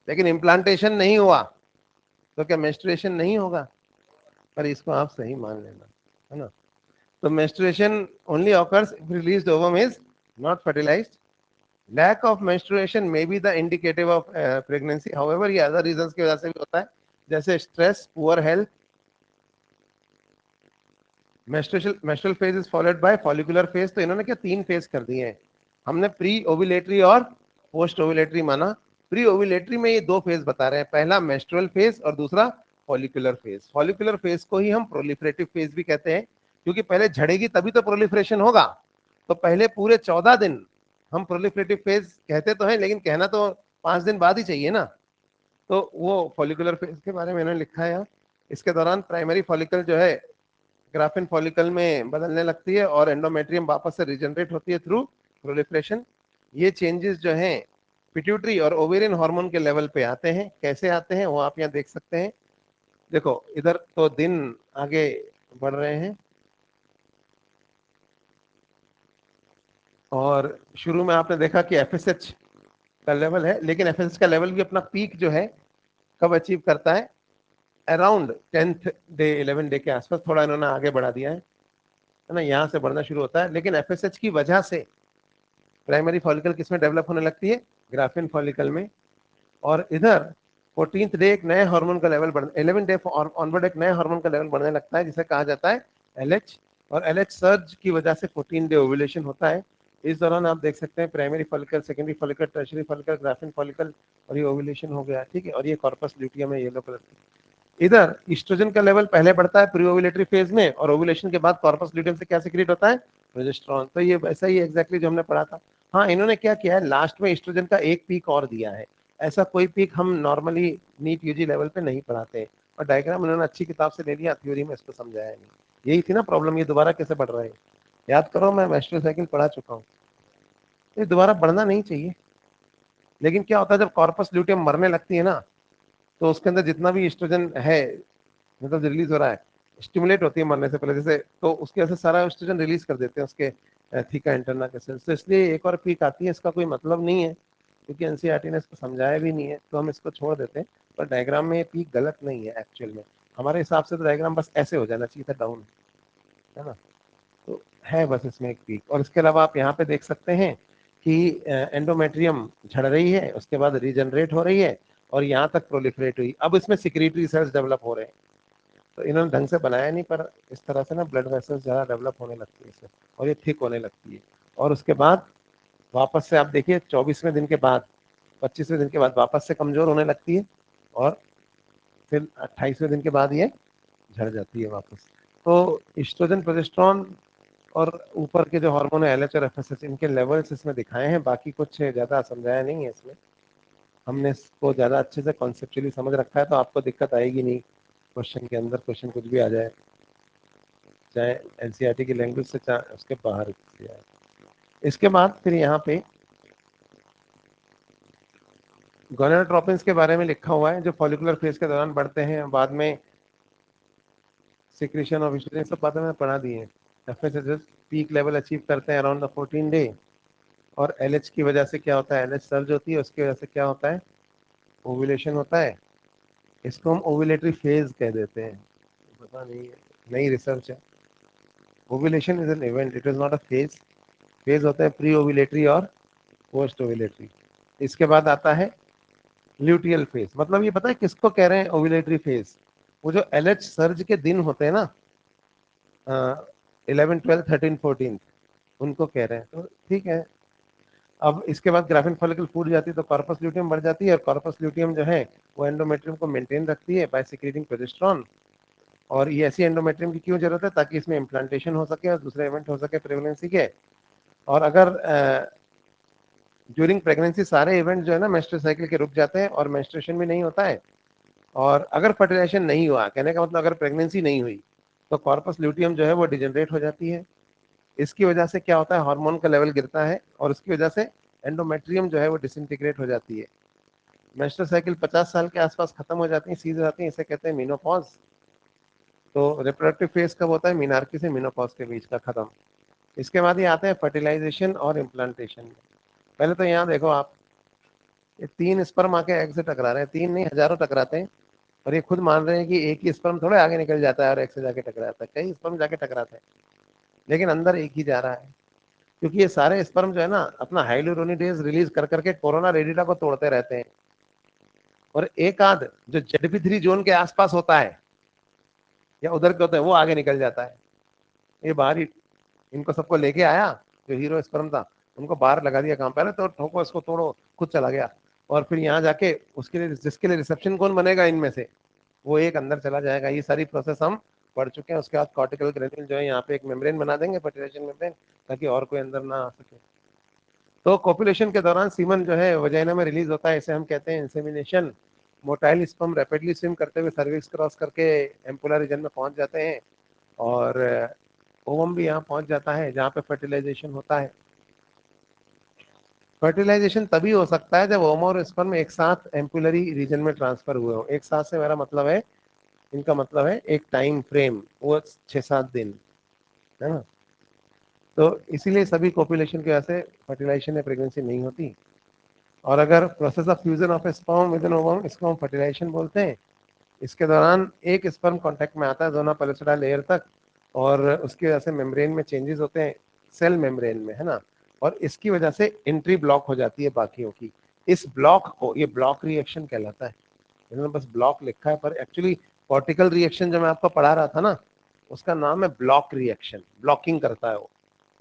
लेकिन इम्प्लांटेशन नहीं हुआ तो क्या मेंस्ट्रुएशन नहीं होगा? पर इसको आप सही मान लेना, है ना। तो menstruation only occurs if released ovum is not fertilized. Lack of menstruation may be the indicative of pregnancy. However ये अदर रीजंस की वजह से भी होता है, जैसे stress, poor health. Menstrual phase is followed by follicular phase. तो इन्होंने क्या 3 फेज कर दिए हैं। हमने प्री ओव्यूलेटरी और पोस्ट ओव्यूलेटरी माना। प्री ओव्यूलेटरी में ये 2 फेज बता रहे हैं, पहला मेस्ट्रुअल फेज और दूसरा फॉलिकुलर फेज। फॉलिकुलर फेज को ही हम प्रोलिफरेटिव फेज भी कहते हैं, क्योंकि पहले झड़ेगी तभी तो प्रोलिफरेशन होगा। तो पहले पूरे 14 दिन हम प्रोलिफरेटिव फेज कहते तो हैं, लेकिन कहना तो 5 दिन बाद ही चाहिए ना। तो वो फॉलिकुलर फेज के बारे में इन्होंने लिखा है यहाँ। इसके दौरान प्राइमरी फॉलिकल जो है ग्राफिन फॉलिकल में बदलने लगती है और एंडोमेट्रियम वापस से रिजनरेट होती है थ्रू प्रोलिफरेशन। ये चेंजेस जो हैं पिट्यूटरी और ओवेरियन हार्मोन के लेवल पे आते हैं। कैसे आते हैं वो आप यहाँ देख सकते हैं। देखो इधर तो दिन आगे बढ़ रहे हैं, और शुरू में आपने देखा कि एफएसएच का लेवल है, लेकिन एफएसएच का लेवल भी अपना पीक जो है कब अचीव करता है? अराउंड 10th डे 11 डे के आसपास। थोड़ा इन्होंने आगे बढ़ा दिया है ना, यहाँ से बढ़ना शुरू होता है। लेकिन एफएसएच की वजह से प्राइमरी फॉलिकल किसमें डेवलप होने लगती है? ग्राफिन फॉलिकल में। और इधर 14th डे एक नए हार्मोन का लेवल बढ़ 11 डे ऑनवर्ड एक नए हार्मोन का लेवल बढ़ने लगता है, जिसे कहा जाता है एलएच। और एलएच सर्ज की वजह से 14 डे ओव्यूलेशन होता है। इस दौरान आप देख सकते हैं primary follicle, secondary follicle, tertiary follicle, graphene follicle, और ये ओव्यूलेशन हो गया। ठीक है, और ये कॉर्पस ल्यूटियम है येलो कलर की। इधर ईस्ट्रोजन का लेवल पहले बढ़ता है प्री ओव्यूलेटरी फेज में, और ओव्यूलेशन के बाद कॉर्पस ल्यूटियम से क्या सीक्रेट होता है? प्रोजेस्टेरॉन। तो ये वैसा ही एग्जैक्टली जो हमने पढ़ा था। हाँ, इन्होंने क्या किया है, लास्ट में ईस्ट्रोजन का एक पीक और दिया है। ऐसा कोई पीक हम नॉर्मली नीट यूजी लेवल पे नहीं पढ़ाते। और डायग्राम उन्होंने अच्छी किताब से ले लिया, थ्योरी में इसको समझाया नहीं। यही थी ना प्रॉब्लम, ये दोबारा कैसे बढ़ रहा है? याद करो, मैं मेस्ट्रुअल साइकिल पढ़ा चुका हूँ। ये दोबारा बढ़ना नहीं चाहिए। लेकिन क्या होता है जब कॉर्पस ल्यूटियम मरने लगती है ना, तो उसके अंदर जितना भी एस्ट्रोजन है, मतलब रिलीज हो रहा है, स्टिमुलेट होती है मरने से पहले, जैसे तो उसके वजह से सारा एस्ट्रोजन रिलीज कर देते हैं उसके थीका इंटरना के सेल्स। तो इसलिए एक और पीक आती है, इसका कोई मतलब नहीं है, क्योंकि एनसीईआरटी ने इसको समझाया भी नहीं है, तो हम इसको छोड़ देते हैं। पर डायग्राम में ये पीक गलत नहीं है एक्चुअल में। हमारे हिसाब से तो डायग्राम बस ऐसे हो जाना चाहिए था, डाउन, है ना। तो है बस इसमें एक पीक। और इसके अलावा आप यहाँ पे देख सकते हैं कि एंडोमेट्रियम झड़ रही है, उसके बाद रीजनरेट हो रही है, और यहाँ तक प्रोलिफरेट हुई। अब इसमें सिक्रीटरी सेल्स डेवलप हो रहे हैं। तो इन्होंने ढंग से बनाया नहीं, पर इस तरह से ना ब्लड वेसल्स ज़्यादा डेवलप होने लगती है इससे, और ये थिक होने लगती है। और उसके बाद वापस से आप देखिए 24वें दिन के बाद, 25वें दिन के बाद वापस से कमजोर होने लगती है, और फिर 28वें दिन के बाद ये झड़ जाती है वापस। तो ईस्ट्रोजन, प्रोजेस्टेरॉन और ऊपर के जो हार्मोन है एलएच और एफएसएच, इनके लेवल्स इसमें दिखाए हैं, बाकी कुछ ज़्यादा समझाया नहीं है इसमें। हमने इसको ज़्यादा अच्छे से कॉन्सेप्चुअली समझ रखा है, तो आपको दिक्कत आएगी नहीं क्वेश्चन के अंदर, क्वेश्चन कुछ भी आ जाए, चाहे एनसीईआरटी की लैंग्वेज से चाहे उसके बाहर से आए। इसके बाद फिर यहाँ पे गोनेडोट्रोपिन्स के बारे में लिखा हुआ है, जो फॉलिकुलर फेज के दौरान बढ़ते हैं, बाद में सिक्रीशन ऑफ एस्ट्रोजन, सब बातें मैंने पढ़ा दी हैं। एफएसएच पीक लेवल अचीव करते हैं अराउंड द 14 डे, और एलएच की वजह से क्या होता है, एलएच सर्ज होती है, उसकी वजह से क्या होता है, ओव्यूलेशन होता है। इसको हम ओव्यूलेटरी फेज कह देते हैं, पता नहीं है, नई रिसर्च है। Ovulation is an event, it is not a phase. Phase होता है प्री ओव्यूलेटरी और पोस्ट ओव्यूलेटरी। इसके बाद आता है ल्यूटियल फेज, मतलब ये पता है किसको कह रहे हैं ओव्यूलेटरी फेज, वो जो एलएच सर्ज के दिन होते हैं ना, 11, 12, 13, 14, उनको कह रहे हैं। तो ठीक है, अब इसके बाद ग्राफिन फॉलिकल फूट जाती है तो कॉर्पस ल्यूटियम बढ़ जाती है, और कॉर्पस ल्यूटियम जो है वो एंडोमेट्रियम को मेंटेन रखती है बाय सिक्रीटिंग प्रोजेस्टेरॉन। और ये ऐसी एंडोमेट्रियम की क्यों जरूरत है, ताकि इसमें इम्प्लांटेशन हो सके और दूसरे इवेंट हो सके प्रेगनेंसी के। और अगर ड्यूरिंग प्रेगनेंसी सारे इवेंट जो है ना मेंस्ट्रुअल साइकिल के रुक जाते हैं और मेंस्ट्रुएशन भी नहीं होता है, और अगर फर्टिलाइजेशन नहीं हुआ, कहने का मतलब अगर प्रेगनेंसी नहीं हुई, तो कॉर्पस ल्यूटियम जो है वो डिजेनरेट हो जाती है। इसकी वजह से क्या होता है, हार्मोन का लेवल गिरता है, और उसकी वजह से एंडोमेट्रियम जो है वो डिसइंटीग्रेट हो जाती है। मेंस्ट्रुअल साइकिल 50 साल के आसपास खत्म हो जाती है, सीज हो जाती है, इसे कहते हैं मेनोपॉज। तो रिप्रोडक्टिव फेज कब होता है, मीनार्की से मेनोपॉज के बीच का खत्म। इसके बाद ये आते हैं फर्टिलाइजेशन और इम्प्लांटेशन। पहले तो यहाँ देखो आप, ये 3 स्पर्म आके एग से टकरा रहे हैं, 3 नहीं हजारों टकराते हैं, और ये खुद मान रहे हैं कि एक ही स्पर्म थोड़े आगे निकल जाता है और एग से जाके टकराता है, कई स्पर्म जाके टकराते हैं, लेकिन अंदर एक ही जा रहा है। क्योंकि ये सारे स्पर्म जो है ना अपना हाइलुरोनिडेज रिलीज कर करके कोरोना रेडिटा को तोड़ते रहते हैं, और एक आध जो ZP3 जोन के आसपास होता है या उधर के होता है वो आगे निकल जाता है। ये बाहर ही इनको सबको लेके आया, जो हीरो स्पर्म था उनको बाहर लगा दिया काम, पहले तो ठोको इसको तोड़ो, खुद चला गया। और फिर यहाँ जाके उसके लिए, जिसके लिए रिसेप्शन कौन बनेगा इनमें से, वो एक अंदर चला जाएगा। ये सारी प्रोसेस हम पढ़ चुके हैं। उसके बाद कॉर्टिकल ग्रेन्यूल जो है यहाँ पे एक मेम्ब्रेन बना देंगे, फर्टिलाइजेशन मेम्ब्रेन, ताकि और कोई अंदर ना आ सके। तो कॉपुलेशन के दौरान सीमन जो है वजाइना में रिलीज होता है, इसे हम कहते हैं insemination. Motile sperm rapidly swim करते हुए सर्विक्स क्रॉस करके एम्पुलर रीजन में पहुंच जाते हैं, और ओवम भी यहाँ पहुंच जाता है जहाँ पे फर्टिलाइजेशन होता है। फर्टिलाइजेशन तभी हो सकता है जब ओवम और स्पर्म एक साथ एम्पुलरी रीजन में ट्रांसफर हुए हो। एक साथ से मेरा मतलब है, इनका मतलब है एक टाइम फ्रेम, वो 6-7 दिन, है ना। तो इसीलिए सभी कॉपुलेशन की वजह से फर्टिलाइजेशन या प्रेगनेंसी नहीं होती। और अगर process of fusion of sperm with an ovum, इसको हम फर्टिलाइजेशन बोलते हैं। इसके दौरान एक स्पर्म कांटेक्ट में आता है जोना पेलोसिडा लेयर तक, और उसकी वजह से मेम्ब्रेन में चेंजेस होते हैं, सेल मेम्ब्रेन में, है ना। और इसकी वजह से एंट्री ब्लॉक हो जाती है बाकियों की। इस ब्लॉक को, ये ब्लॉक रिएक्शन कहलाता है। इन्होंने बस ब्लॉक लिखा है, पर एक्चुअली कॉर्टिकल रिएक्शन जो मैं आपको पढ़ा रहा था ना, उसका नाम है ब्लॉक रिएक्शन, ब्लॉकिंग करता है वो,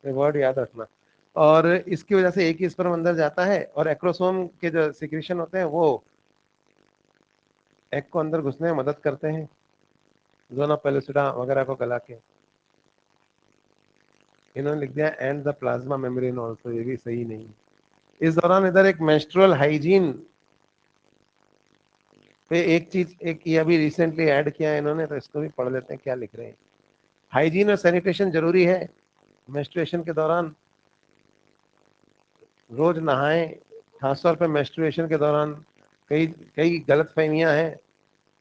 ये वर्ड याद रखना। और इसकी वजह से एक ही स्पर्म अंदर जाता है, और एक्रोसोम के जो सिक्रीशन होते हैं वो एग को अंदर घुसने में मदद करते हैं, जोना पेलोसिडा वगैरह को गला के। इन्होंने लिख दिया and the plasma membrane also, ये भी सही नहीं। इस दौरान इधर एक मेंस्ट्रुअल हाइजीन पे एक चीज, एक ये अभी रिसेंटली ऐड किया है इन्होंने, तो इसको भी पढ़ लेते हैं क्या लिख रहे हैं। हाइजीन और सैनिटेशन जरूरी है मेंस्ट्रुएशन के दौरान। रोज नहाएं, खासतौर पर मेंस्ट्रुएशन के दौरान। कई कई गलत फहमियाँ हैं,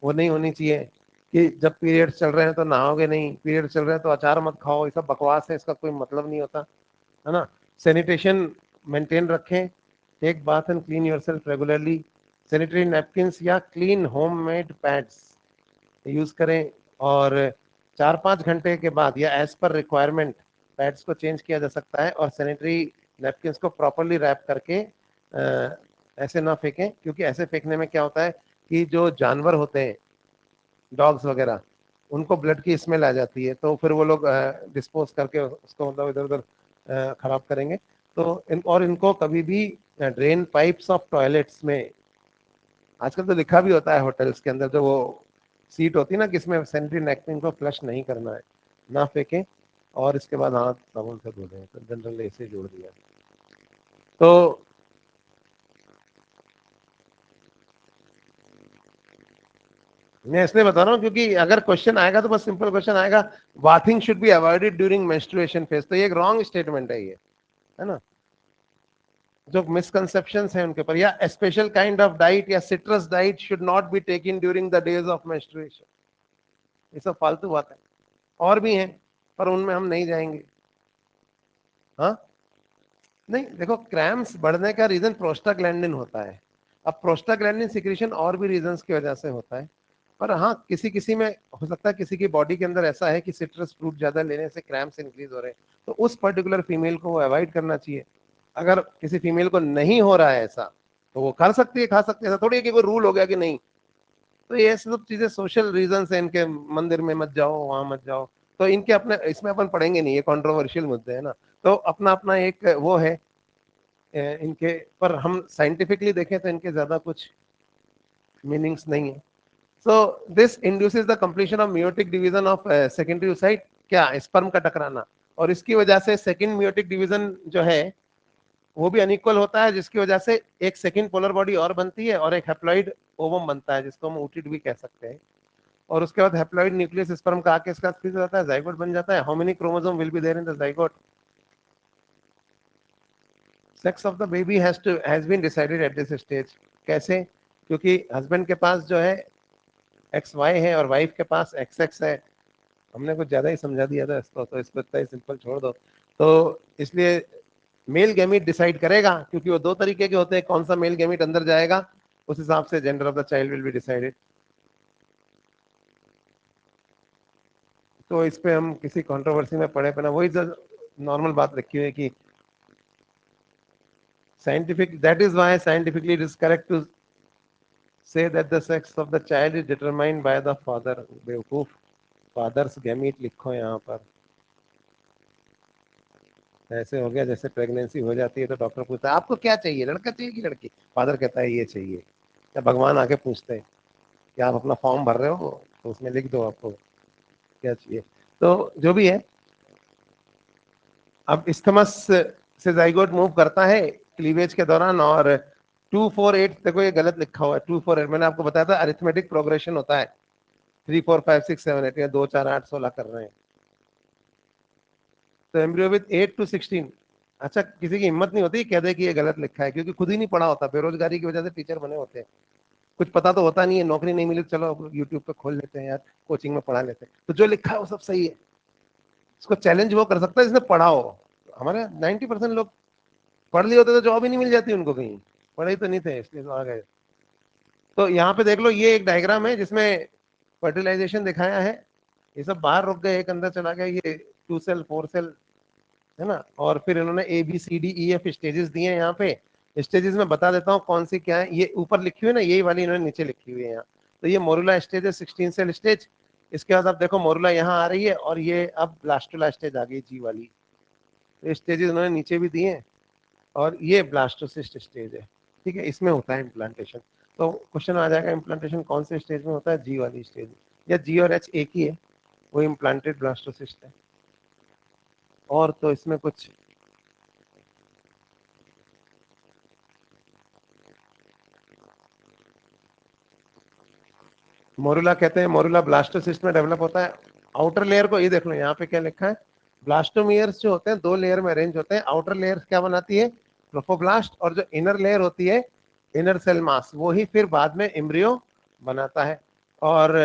वो नहीं होनी चाहिए कि जब पीरियड्स चल रहे हैं तो नहाओगे नहीं, पीरियड चल रहे हैं तो अचार मत खाओ, ये सब बकवास है, इसका कोई मतलब नहीं होता, है ना। सैनिटेशन मेंटेन रखें, take bath and clean yourself regularly. Sanitary napkins या क्लीन होममेड पैड्स यूज करें, और 4-5 घंटे के बाद या एज पर रिक्वायरमेंट पैड्स को चेंज किया जा सकता है। और सैनिटरी नैपकिन्स को प्रॉपरली रैप करके ऐसे ना फेंकें, क्योंकि ऐसे फेंकने में क्या होता है कि जो जानवर होते हैं, डॉग्स वगैरह, उनको ब्लड की स्मेल आ जाती है, तो फिर वो लोग डिस्पोज करके उसको मतलब इधर उधर खराब करेंगे। तो इनको कभी भी ड्रेन पाइप्स ऑफ टॉयलेट्स में, आजकल तो लिखा भी होता है होटल्स के अंदर, जो वो सीट होती है ना, किसमें सैनिटरी नैपकिन को फ्लश नहीं करना है, ना फेंकें और इसके बाद हाथ साबुन से धो दें, तो जनरल ऐसे जोड़ दिया। तो मैं इसलिए बता रहा हूँ क्योंकि अगर क्वेश्चन आएगा तो बस सिंपल क्वेश्चन आएगा, bathing should be avoided during menstruation phase, तो ये एक रॉन्ग स्टेटमेंट है ना, जो मिसकंसेप्शंस हैं उनके ऊपर, या स्पेशल काइंड ऑफ डाइट या citrus diet should not be taken during the days of menstruation, ये सब फालतू बात है। और भी हैं पर उनमें हम नहीं जाएंगे। हाँ नहीं, देखो क्रैम्प्स बढ़ने का रीजन प्रोस्टाग्लैंडिन होता है। अब प्रोस्टाग्लैंडिन सिक्रीशन और भी रीजंस की वजह से होता है, पर हाँ किसी किसी में हो सकता है, किसी की बॉडी के अंदर ऐसा है कि सिट्रस फ्रूट ज्यादा लेने से क्रैम्प्स इंक्रीज हो रहे हैं, तो उस पर्टिकुलर फीमेल को वो अवॉइड करना चाहिए। अगर किसी फीमेल को नहीं हो रहा है ऐसा, तो वो कर सकती है, खा सकती है, ऐसा थोड़ी है कि कोई रूल हो गया कि नहीं। तो ये सब चीजें सोशल रीजन है इनके, मंदिर में मत जाओ, वहां मत जाओ, तो इनके अपने, इसमें अपन पढ़ेंगे नहीं, ये कंट्रोवर्शियल मुद्दे है ना, तो अपना अपना एक वो है इनके, पर हम साइंटिफिकली देखें तो इनके ज्यादा कुछ मीनिंग्स नहीं है। So this induces the completion of meiotic division of secondary oocyte, क्या स्पर्म का टकराना, और इसकी वजह से सेकंड मियोटिक डिवीजन जो है वो भी अनइक्वल होता है, जिसकी वजह से एक सेकंड पोलर बॉडी और बनती है और एक हैप्लॉइड ओवम बनता है, जिसको हम ऊटिड भी कह सकते हैं। और उसके बाद हैप्लॉइड न्यूक्लियस स्पर्म का आके इसका फिक्स हो जाता है, जाइगोट बन जाता है। How many chromosome will be there in the zygote? Sex of the baby has been decided at this stage. कैसे? क्योंकि हस्बैंड के पास जो है एक्स वाई है और वाइफ के पास एक्स एक्स है। हमने कुछ ज्यादा ही समझा दिया था इसको, तो इसको इतना ही सिंपल छोड़ दो। तो इसलिए मेल गैमीट डिसाइड करेगा, क्योंकि वो दो तरीके के होते हैं, कौन सा मेल गैमीट अंदर जाएगा उस हिसाब से gender of the child will be decided. तो इस पे हम किसी कंट्रोवर्सी में पड़े पे ना, वही नॉर्मल बात रखी हुई है कि scientific, that is why scientifically it is correct to say that the sex of the child is determined by the father. बेवकूफ, फादर्स गैमीट लिखो यहाँ पर। ऐसे हो गया जैसे प्रेगनेंसी हो जाती है तो डॉक्टर पूछता है आपको क्या चाहिए, लड़का चाहिए कि लड़की, फादर कहता है ये चाहिए। या भगवान आके पूछते हैं कि आप अपना फॉर्म भर रहे हो तो उसमें लिख दो आपको क्या चाहिए। तो जो भी है, अब इस्थमस से जाइगोट मूव करता है क्लीवेज के दौरान, और 248, देखो ये गलत लिखा हुआ है 248, मैंने आपको बताया था अरिथमेटिक प्रोग्रेशन होता है 3 4 5 6 7 8, या 2 4 8 16 कर रहे हैं। तो एम्ब्रियो विद 8 to 16। अच्छा, किसी की हिम्मत नहीं होती कह दे कि ये गलत लिखा है, क्योंकि खुद ही नहीं पढ़ा होता, बेरोजगारी की वजह से टीचर बने होते हैं, कुछ पता तो होता नहीं है, नौकरी नहीं मिली, चलो यूट्यूब पे खोल लेते हैं यार, कोचिंग में पढ़ा लेते हैं, तो जो लिखा है वो सब सही है। इसको चैलेंज वो कर सकता है जिसने पढ़ा हो। हमारे 90% लोग पढ़ लिए होते तो जॉब ही नहीं मिल जाती उनको कहीं, पढ़े तो नहीं थे इसलिए तो आ गए। तो यहाँ पे देख लो, ये एक डायग्राम है जिसमें फर्टिलाइजेशन दिखाया है, ये सब बाहर रुक गए, एक अंदर चला गया, ये 2 सेल 4 सेल है ना, और फिर इन्होंने ABCDEF स्टेजेस दिए हैं। यहाँ पे स्टेजेस में बता देता हूँ कौन सी क्या है, ये ऊपर लिखी हुई है ना, यही वाली इन्होंने नीचे लिखी हुई है यहाँ। तो ये मोरुला स्टेज है, 16 सेल स्टेज। इसके बाद आप देखो मोरुला यहाँ आ रही है, और ये अब ब्लास्टुला स्टेज आ गई, जी वाली। तो स्टेजेस उन्होंने नीचे भी दिए हैं, और ये ब्लास्टोसिस्ट स्टेज है, ठीक है, इसमें होता है इम्प्लांटेशन। तो क्वेश्चन आ जाएगा इम्प्लांटेशन कौन से स्टेज में होता है, जी वाली स्टेज, या जी और एच एक ही है, वो इम्प्लांटेड ब्लास्टोसिस्ट है। और तो इसमें कुछ मोरुला कहते हैं, मोरुला ब्लास्टोसिस्ट में डेवलप होता है। आउटर लेयर को ये देख लो, यहाँ पे क्या लिखा है, ब्लास्टोमियर्स जो होते हैं 2 लेयर में अरेंज होते हैं। आउटर लेयर क्या बनाती है, ट्रोफोब्लास्ट, और जो इनर लेयर होती है इनर सेल मास, वो ही फिर बाद में एम्ब्रियो बनाता है। और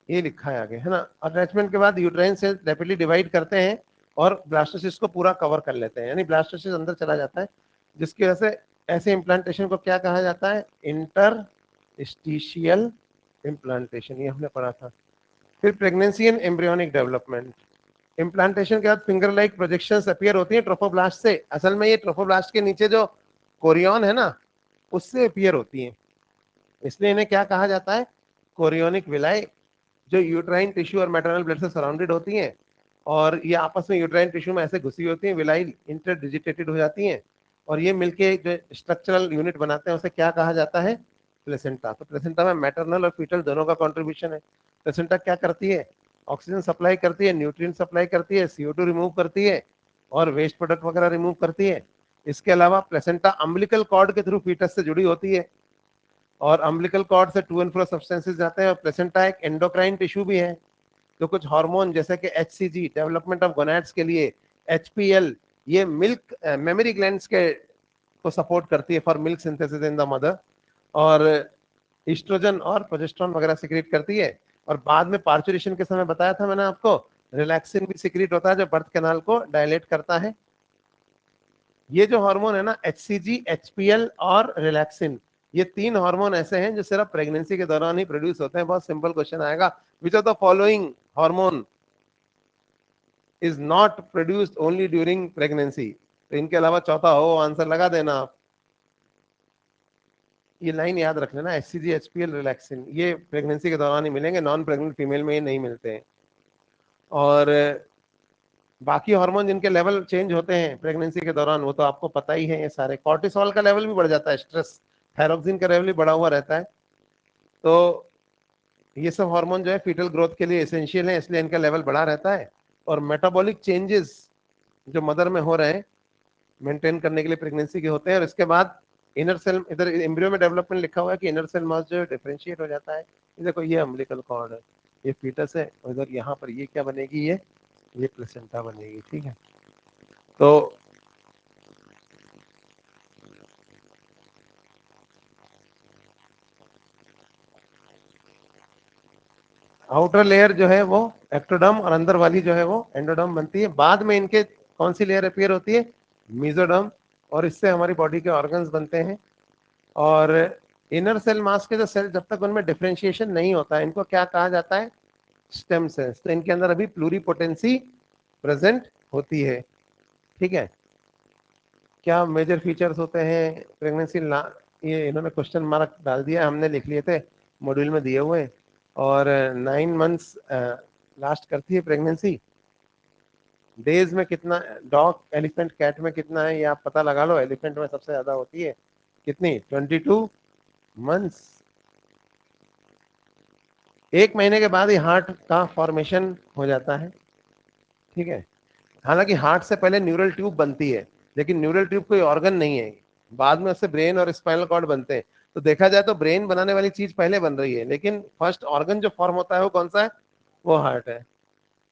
ये लिखा है आगे, है ना, अटैचमेंट के बाद यूट्राइन सेल रैपिडली डिवाइड करते हैं और ब्लास्टोसिस्ट को पूरा कवर कर लेते हैं, यानी ब्लास्टोसिस्ट अंदर चला जाता है, जिसकी वजह से ऐसे इम्प्लांटेशन को क्या कहा जाता है, इंटरस्टिशियल इम्प्लांटेशन, ये हमने पढ़ा था। फिर pregnancy and embryonic development. Implantation के बाद फिंगर लाइक प्रोजेक्शंस अपीयर होती हैं ट्रोफोब्लास्ट से। असल में ये ट्रोफोब्लास्ट के नीचे जो कोरियन है ना, उससे अपीयर होती हैं, इसलिए इन्हें क्या कहा जाता है, कोरियोनिक विलाई, जो यूट्राइन टिश्यू और मैटरनल ब्लड से सराउंडेड होती हैं, और ये आपस में यूट्राइन टिश्यू में ऐसे घुसी होती हैं, विलाई इंटरडिजिटेटेड हो जाती हैं, और ये मिलके जो स्ट्रक्चरल यूनिट बनाते हैं उसे क्या कहा जाता है, प्लेसेंटा। तो प्लेसेंटा में मैटरनल और फीटल दोनों का कंट्रीब्यूशन है। प्लेसेंटा क्या करती है, ऑक्सीजन सप्लाई करती है, न्यूट्रिएंट सप्लाई करती है, CO2 रिमूव करती है और वेस्ट प्रोडक्ट वगैरह रिमूव करती है। इसके अलावा प्लेसेंटा अम्बिलिकल कॉर्ड के थ्रू फीटस से जुड़ी होती है और अम्बिलिकल कॉर्ड से टू एंड फ्रो सब्सटेंसेस जाते हैं। और प्लेसेंटा एक एंडोक्राइन टिश्यू भी है, तो कुछ हार्मोन जैसे कि HCG डेवलपमेंट ऑफ गोनैड्स के लिए, HPL ये मिल्क मेमोरी ग्लैंड्स के को सपोर्ट करती है for milk synthesis in the mother, और ईस्ट्रोजन और प्रोजेस्टेरोन वगैरह सिक्रीट करती है। और बाद में पार्चुरेशन के समय बताया था मैंने आपको, रिलैक्सिन भी सिक्रीट होता है जो बर्थ कैनाल को डायलेट करता है। ये जो हार्मोन है ना, HCG, HPL और रिलैक्सिन, ये 3 हार्मोन ऐसे हैं जो सिर्फ प्रेगनेंसी के दौरान ही प्रोड्यूस होते हैं। बहुत सिंपल क्वेश्चन आएगा, which of the following hormone is not produced only during pregnancy. तो इनके अलावा चौथा हो, आंसर लगा देना आप। ये लाइन याद रख लेना, HCG, HPL, रिलैक्सिन, ये प्रेगनेंसी के दौरान ही मिलेंगे, नॉन प्रेग्नेंट फीमेल में ये नहीं मिलते हैं। और बाकी हार्मोन जिनके लेवल चेंज होते हैं प्रेगनेंसी के दौरान वो तो आपको पता ही है, ये सारे। कॉर्टिसोल का लेवल भी बढ़ जाता है, स्ट्रेस, थायरोक्सिन का लेवल भी बढ़ा हुआ रहता है। तो ये सब हार्मोन जो है फीटल ग्रोथ के लिए एसेंशियल है, इसलिए इनका लेवल बढ़ा रहता है। और मेटाबॉलिक चेंजेस जो मदर में हो रहे हैं मेंटेन करने के लिए प्रेगनेंसी के होते हैं। और इसके बाद इनर सेल, इधर एम्ब्रियो में डेवलपमेंट लिखा हुआ है कि इनर सेल मास जो है डिफरेंशिएट हो जाता है। देखो ये अम्बिलिकल कॉर्ड है, ये फीटस है, और इधर यहाँ पर ये क्या बनेगी, ये प्लेसेंटा बनेगी। ठीक है, तो आउटर लेयर जो है वो एक्टोडर्म और अंदर वाली जो है वो एंडोडर्म बनती है। बाद में इनके कौन सी लेयर अपीयर होती है, मेसोडर्म, और इससे हमारी बॉडी के ऑर्गन्स बनते हैं। और इनर सेल मास के जो सेल, जब तक उनमें डिफरेंशिएशन नहीं होता है, इनको क्या कहा जाता है, स्टेम सेल्स। तो इनके अंदर अभी प्लूरीपोटेंसी प्रेजेंट होती है। ठीक है, क्या मेजर फीचर्स होते हैं प्रेगनेंसी, ये इन्होंने क्वेश्चन मार्क डाल दिया, हमने लिख लिए थे, मॉड्यूल में दिए हुए। और 9 मंथ्स लास्ट करती है प्रेगनेंसी। डेज में कितना, डॉग, एलिफेंट, कैट में कितना है ये आप पता लगा लो। एलिफेंट में सबसे ज्यादा होती है, कितनी, 22 मंथ्स। 1 महीने के बाद ही हार्ट का फॉर्मेशन हो जाता है। ठीक है, हालांकि हार्ट से पहले न्यूरल ट्यूब बनती है, लेकिन न्यूरल ट्यूब कोई ऑर्गन नहीं है, बाद में उससे ब्रेन और स्पाइनल कॉर्ड बनते हैं। तो देखा जाए तो ब्रेन बनाने वाली चीज पहले बन रही है, लेकिन फर्स्ट ऑर्गन जो फॉर्म होता है वो कौन सा है, वो हार्ट है।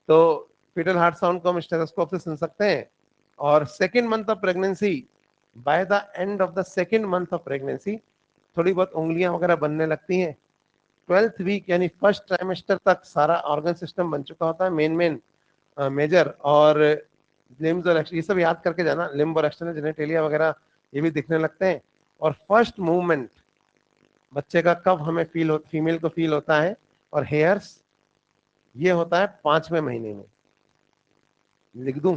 तो फीटल हार्ट साउंड को हम स्टेथोस्कोप से सुन सकते हैं। और second month of pregnancy, by the end of the second month of pregnancy थोड़ी बहुत उंगलियां वगैरह बनने लगती हैं। 12th वीक यानी फर्स्ट ट्राइमेस्टर तक सारा ऑर्गन सिस्टम बन चुका होता है, मेन मेजर। और लिम्स और ये सब याद करके जाना, लिम्ब और एक्सटर्नल जेनिटेलिया वगैरह ये भी दिखने लगते हैं। और फर्स्ट मूवमेंट बच्चे का कब हमें फीमेल को फील होता है, और हेयर्स, ये होता है 5वें महीने में। लिख दूं,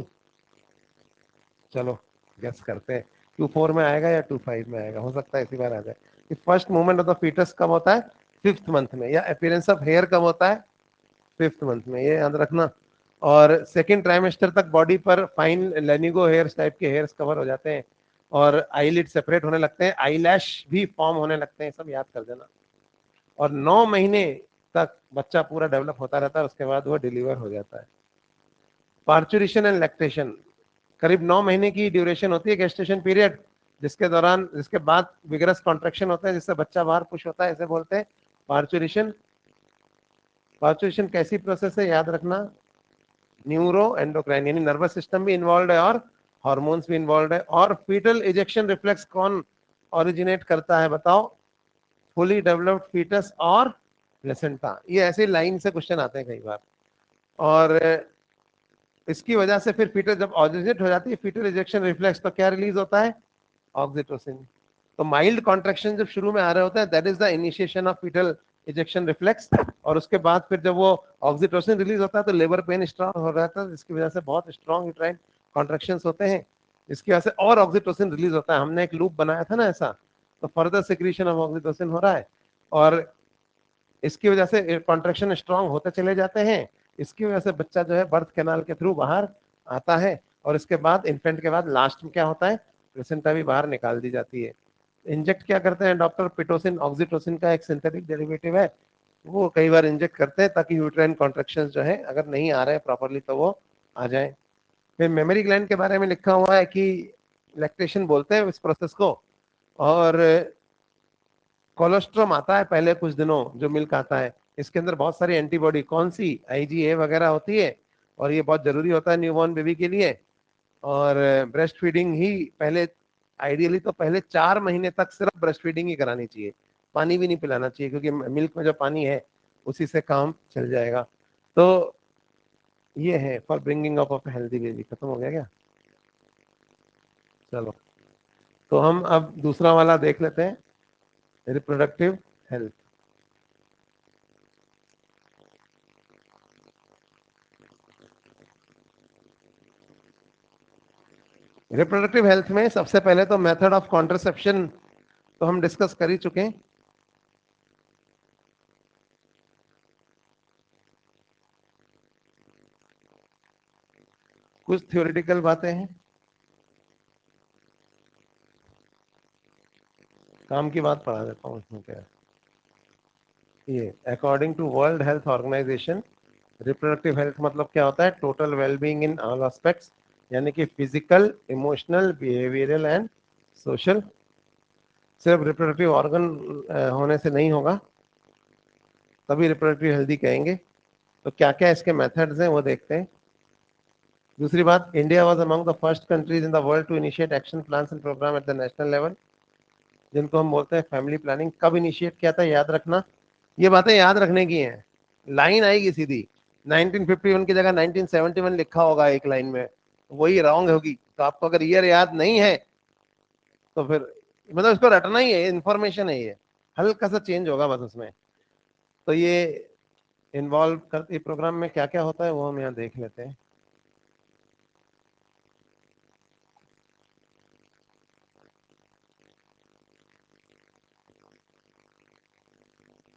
चलो गेस करते हैं, 24 में आएगा या 25 में आएगा, हो सकता है इसी बार आ जाए। कि first movement of the foetus कब होता है, 5th मंथ में, या अपीयरेंस ऑफ हेयर कब होता है, 5th मंथ में, ये याद रखना। और सेकेंड ट्राइमेस्टर तक बॉडी पर फाइन लेनिगो हेयर्स टाइप के हेयर्स कवर हो जाते हैं, और आईलिड सेपरेट होने लगते हैं, आईलैश भी फॉर्म होने लगते हैं, सब याद कर देना। और 9 महीने तक बच्चा पूरा डेवलप होता रहता है, उसके बाद वो डिलीवर हो जाता है। पार्चुरेशन एंड लैक्टेशन, करीब 9 महीने की ड्यूरेशन होती है गेस्टेशन पीरियड, जिसके दौरान, जिसके बाद विगरस कॉन्ट्रैक्शन होता है जिससे बच्चा बाहर पुश होता है, इसे बोलते हैं पार्चुरेशन। पार्चुरेशन कैसी प्रोसेस है, याद रखना, न्यूरो एंडोक्राइन, यानी नर्वस सिस्टम भी इन्वॉल्व है और हार्मोन्स भी इन्वॉल्व है। और फीटल इजेक्शन रिफ्लेक्स कौन ओरिजिनेट करता है, बताओ, फुली डेवलप्ड फीटस और प्लेसेंटा। ये ऐसे लाइन से क्वेश्चन आते हैं कई बार। और इसकी वजह से फिर फीटल जब ऑरिजिनेट हो जाती है फीटल इजेक्शन रिफ्लेक्स, तो क्या रिलीज होता है, ऑक्सीटोसिन। तो माइल्ड कॉन्ट्रैक्शन जब शुरू में आ रहे होते हैं, that is the initiation of foetal ejection reflex. और उसके बाद फिर जब वो ऑक्सीटोसिन रिलीज होता है तो लेबर पेन स्ट्रॉन्ग हो जाता है, जिसकी वजह से बहुत स्ट्रॉन्ग यूट्राइन कॉन्ट्रैक्शंस होते हैं। इसकी वजह से और ऑक्सीटोसिन रिलीज होता है, हमने एक लूप बनाया था ना ऐसा, तो फर्दर सिक्रीशन ऑफ ऑक्सीटोसिन हो रहा है। और इसकी वजह से कॉन्ट्रैक्शन स्ट्रॉन्ग होते चले जाते हैं। इसकी वजह से बच्चा जो है बर्थ कैनाल के थ्रू बाहर आता है, और इसके बाद इन्फेंट के बाद लास्ट में क्या होता है, प्लेसेंटा भी बाहर निकाल दी जाती है। इंजेक्ट क्या करते हैं डॉक्टर, पिटोसिन, ऑक्सीटोसिन का एक सिंथेटिक डेरिवेटिव है, वो कई बार इंजेक्ट करते हैं ताकि यूट्राइन कॉन्ट्रैक्शंस जो है अगर नहीं आ रहे हैं प्रॉपरली तो वो आ जाए। फिर मेमोरी ग्लैंड के बारे में लिखा हुआ है कि लैक्टेशन बोलते हैं इस प्रोसेस को, और कोलोस्ट्रम आता है पहले कुछ दिनों जो मिल्क आता है, इसके अंदर बहुत सारी एंटीबॉडी, कौन सी, आईजीए वगैरह होती है, और ये बहुत जरूरी होता है न्यूबॉर्न बेबी के लिए। और ब्रेस्ट फीडिंग ही पहले, आइडियली तो पहले 4 महीने तक सिर्फ ब्रेस्ट फीडिंग ही करानी चाहिए, पानी भी नहीं पिलाना चाहिए, क्योंकि मिल्क में जो पानी है उसी से काम चल जाएगा। तो ये है for bringing up of healthy baby. खत्म हो गया क्या? चलो, तो हम अब दूसरा वाला देख लेते हैं, रिप्रोडक्टिव हेल्थ। रिप्रोडक्टिव हेल्थ में सबसे पहले तो मेथड ऑफ कॉन्ट्रसेप्शन तो हम डिस्कस कर ही चुके हैं। कुछ थ्योरेटिकल बातें हैं, काम की बात पढ़ा देता हूँ इसमें क्या है। ये according to World Health Organization, reproductive health मतलब क्या होता है? Total wellbeing in all aspects, यानी कि physical, emotional, behavioural and social. सिर्फ रिप्रोडक्टिव ऑर्गन होने से नहीं होगा, तभी रिप्रोडक्टिव हेल्दी कहेंगे। तो क्या क्या इसके मेथड्स हैं वो देखते हैं। दूसरी बात, India was among the first countries in the world to initiate action plans and programme at the national level, जिनको हम बोलते हैं फैमिली प्लानिंग। कब इनिशिएट किया था याद रखना, ये बातें याद रखने की हैं, लाइन आएगी सीधी। 1951 की जगह 1971 लिखा होगा एक लाइन में, वही रॉन्ग होगी। तो आपको अगर ईयर याद नहीं है तो फिर मतलब इसको रटना ही है, इंफॉर्मेशन है ये, हल्का सा चेंज होगा बस उसमें। तो ये इन्वॉल्व करते प्रोग्राम में क्या क्या होता है वो हम यहाँ देख लेते हैं।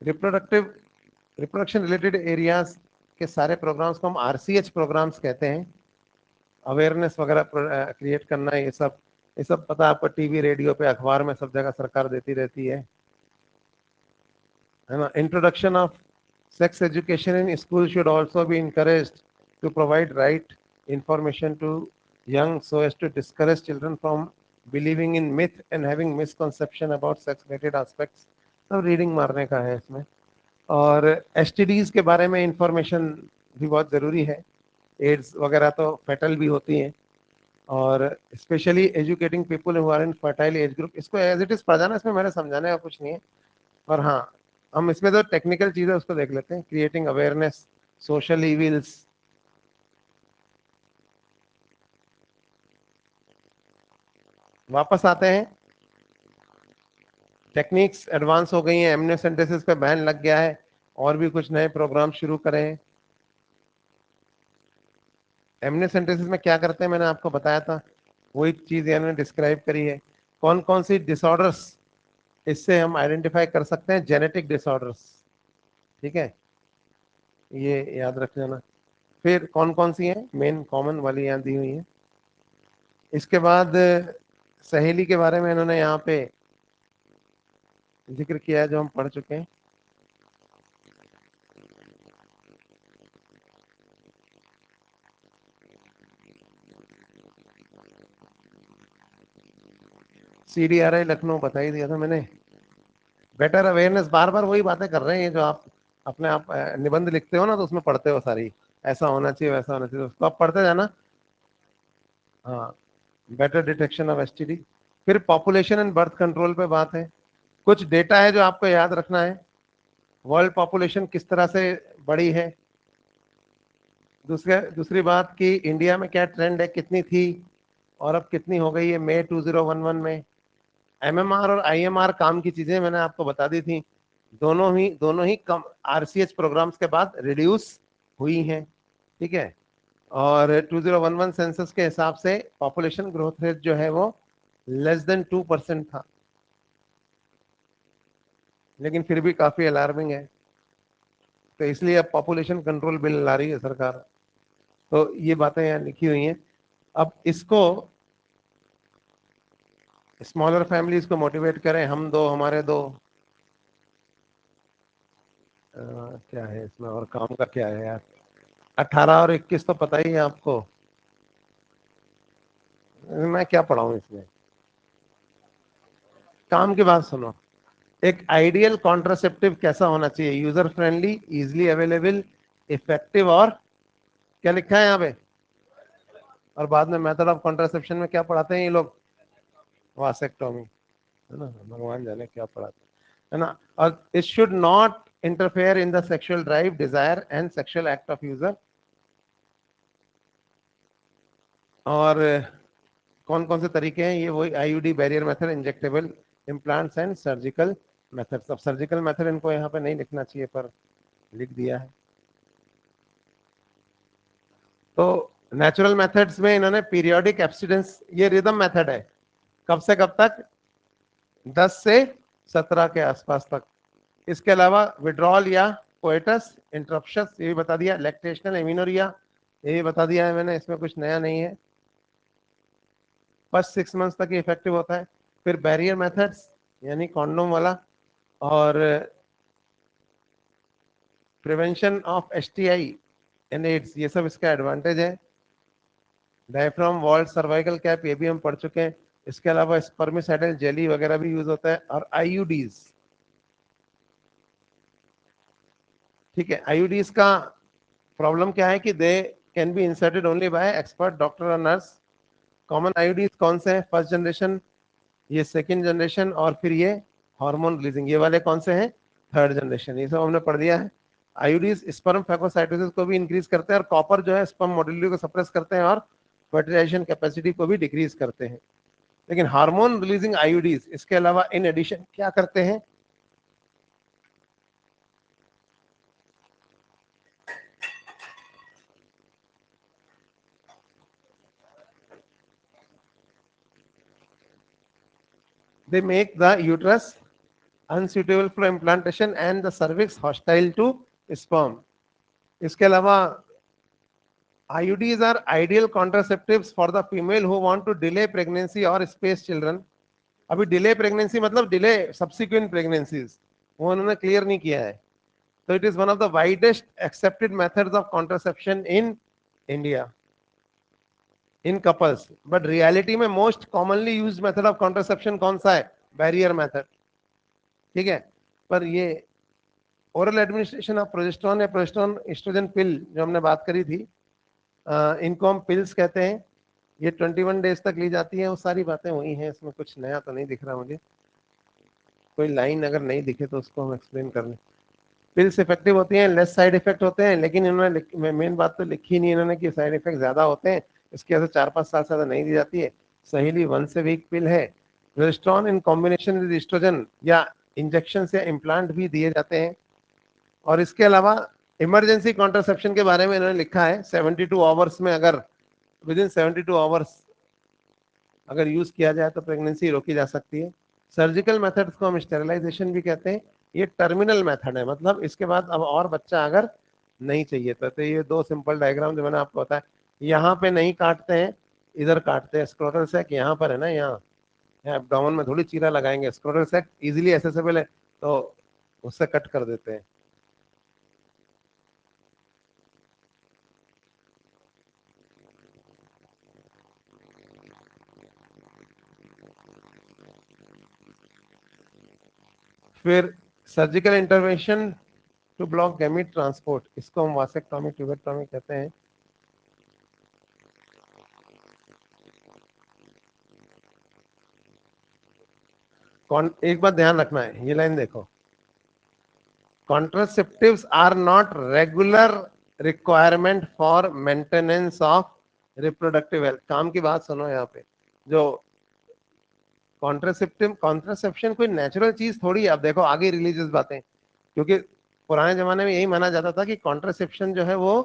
रिप्रोडक्टिव रिप्रोडक्शन रिलेटेड एरियाज के सारे प्रोग्राम्स को हम आरसीएच प्रोग्राम्स कहते हैं। अवेयरनेस वगैरह क्रिएट करना, ये सब पता है आपको, टीवी, रेडियो पे, अखबार में, सब जगह सरकार देती रहती है ना। Introduction of sex education in school should also be encouraged to provide right information to young so as to discourage children from believing in myth and having misconception about sex related aspects। सब reading मारने का है इसमें। और STDs के बारे में information भी बहुत जरूरी है, एड्स वगैरह तो फेटल भी होती हैं। और specially educating people who are in fertile age group, इसको एज इट इज पढ़ जाना, इसमें मेरे समझाने का कुछ नहीं है। और हाँ, हम इसमें तो टेक्निकल चीजें उसको देख लेते हैं, क्रिएटिंग अवेयरनेस, सोशल इविल्स। वापस आते हैं, टेक्निक्स एडवांस हो गई हैं, एमनियोसेंटेसिस पे बैन लग गया है, और भी कुछ नए प्रोग्राम शुरू करें। एमनियोसेंटेसिस में क्या करते हैं मैंने आपको बताया था, वही चीज इन्होंने डिस्क्राइब करी है। कौन कौन सी डिसऑर्डर्स इससे हम आइडेंटिफाई कर सकते हैं? जेनेटिक डिसऑर्डर्स, ठीक है, ये याद रख लेना। फिर कौन कौन सी हैं मेन कॉमन वाली यहाँ दी हुई है। इसके बाद सहेली के बारे में इन्होंने यहाँ पे जिक्र किया है जो हम पढ़ चुके हैं। सीडीआरआई लखनऊ बता ही दिया था मैंने। बेटर अवेयरनेस, बार बार वही बातें कर रहे हैं जो आप अपने आप निबंध लिखते हो ना, तो उसमें पढ़ते हो सारी, ऐसा होना चाहिए, वैसा होना चाहिए, उसको आप पढ़ते जाना। हाँ, बेटर डिटेक्शन ऑफ एसटीडी। फिर पॉपुलेशन एंड बर्थ कंट्रोल पे बात है। कुछ डेटा है जो आपको याद रखना है। वर्ल्ड पॉपुलेशन किस तरह से बढ़ी है, दूसरी बात कि इंडिया में क्या ट्रेंड है, कितनी थी और अब कितनी हो गई है मई 2011 में। एमएमआर और आईएमआर काम की चीजें मैंने आपको बता दी थी, दोनों ही कम आरसीएच प्रोग्राम्स के बाद रिड्यूस हुई हैं, ठीक है। और 2011 सेंसस के हिसाब से पॉपुलेशन ग्रोथ रेट जो है वो <2% था, लेकिन फिर भी काफी अलार्मिंग है। तो इसलिए अब पॉपुलेशन कंट्रोल बिल ला रही है सरकार। तो ये बातें यहाँ लिखी हुई हैं। अब इसको स्मॉलर फैमिलीज को मोटिवेट करें, हम दो हमारे दो, क्या है इसमें और काम का क्या है यार? 18 और 21 तो पता ही है आपको। मैं क्या पढ़ाऊं इसमें? काम की बात सुनो। एक आइडियल कॉन्ट्रासेप्टिव कैसा होना चाहिए? User friendly, easily available, effective, और क्या लिखा है यहाँ पे? और बाद में मेथड ऑफ कॉन्ट्रासेप्शन में क्या पढ़ाते हैं ये लोग? वासेक्टोमी, है ना? भगवान जाने क्या पढ़ाते हैं, है ना? और it should not interfere in the sexual drive, desire and sexual act of user. और कौन कौन से तरीके हैं? ये वही IUD, barrier method, injectable implants and surgical methods. अब सर्जिकल मेथड इनको यहाँ पे नहीं लिखना चाहिए पर लिख दिया है। तो नेचुरल मेथड्स में इन्होंने पीरियोडिक एब्स्टिनेंस, ये रिदम मेथड है। कब से कब तक? 10 से 17 के आसपास तक। इसके अलावा विड्रॉल या कोएटस इंटरप्शन, ये भी बता दिया। लैक्टेशनल एमिनोरिया, ये भी बता दिया है मैंने, इसमें कुछ नया नहीं है। फर्स्ट 6 मंथ्स तक ये इफेक्टिव होता है। फिर बैरियर मेथड्स यानी कॉन्डोम वाला, और prevention of STI and AIDS, ये सब इसका एडवांटेज है। डायफ्राम वॉल्ड सर्वाइकल कैप, ये भी हम पढ़ चुके हैं। इसके अलावा स्पर्मिसाइडल जेली वगैरह भी यूज होता है। और आईयूडीज, ठीक है। आईयूडीज का प्रॉब्लम क्या है कि they can be inserted only by expert doctor और नर्स। कॉमन आईयूडीज कौन से हैं? फर्स्ट जनरेशन, ये सेकंड जनरेशन, और फिर ये हार्मोन रिलीजिंग, ये वाले कौन से हैं? Third generation. ये सब हमने पढ़ दिया है। आईयूडीज स्पर्म फैगोसाइटोसिस को भी इंक्रीज करते हैं, और कॉपर जो है स्पर्म मोटिलिटी को सप्रेस करते हैं, और फर्टिलाइजेशन कैपेसिटी को भी डिक्रीज करते हैं। लेकिन हार्मोन रिलीजिंग आईयूडीज इसके अलावा इन एडिशन क्या करते हैं? They make the uterus unsuitable for implantation and the cervix hostile to sperm. इसके अलावा IUDs are ideal contraceptives for the female who want to delay pregnancy or space children. अभी delay pregnancy मतलब delay subsequent pregnancies, वो उन्होंने clear नहीं किया है। तो it is one of the widest accepted methods of contraception in India in couples. But reality में most commonly used method of contraception कौन सा है? बैरियर मेथड, ठीक है। पर ये ओरल एडमिनिस्ट्रेशन ऑफ प्रोजेस्टेरॉन या प्रोजेस्टेरॉन एस्ट्रोजन पिल जो हमने बात करी थी, इनको हम पिल्स कहते हैं। ये 21 डेज तक ली जाती है। वो सारी बातें वही हैं, इसमें कुछ नया तो नहीं दिख रहा मुझे। कोई लाइन अगर नहीं दिखे तो उसको हम एक्सप्लेन कर लें। पिल्स इफेक्टिव होती हैं, लेस साइड इफेक्ट होते हैं, लेकिन इन्होंने मेन बात तो लिखी नहीं इन्होंने कि साइड इफेक्ट ज्यादा होते हैं। इसकी वजह से 4-5 साल से ज्यादा नहीं दी जाती है। सहीली 1 से वीक पिल है। Progesterone in combination with estrogen या इंजेक्शन या इम्प्लांट भी दिए जाते हैं। और इसके अलावा इमरजेंसी कॉन्ट्रासेप्शन के बारे में इन्होंने लिखा है 72 आवर्स में, अगर विद इन 72 आवर्स अगर यूज किया जाए तो प्रेगनेंसी रोकी जा सकती है। सर्जिकल मेथड्स को हम स्टेरिलाइजेशन भी कहते हैं। ये टर्मिनल मेथड है, मतलब इसके बाद अब और बच्चा अगर नहीं चाहिए तो ये दो सिंपल डायग्राम जो मैंने आपको बताया, यहाँ पे नहीं काटते हैं, इधर काटते हैं। स्क्रोटल सैक यहाँ पर है ना, यहाँ एब्डोमेन में थोड़ी चीरा लगाएंगे। स्क्रोटल सैक इजीली एसेसेबल है तो उससे कट कर देते हैं। फिर surgical intervention to block gamete transport, इसको हम वासेक्टॉमी, ट्यूबेक्टॉमी कहते हैं। कौन, एक बात ध्यान रखना है, ये लाइन देखो, contraceptives are not regular requirement for maintenance of reproductive health। काम की बात सुनो यहाँ पे, जो कॉन्ट्रासेप्शन कोई नेचुरल चीज थोड़ी है। अब देखो आगे रिलीजियस बातें, क्योंकि पुराने जमाने में यही माना जाता था कि कॉन्ट्रासेप्शन जो है वो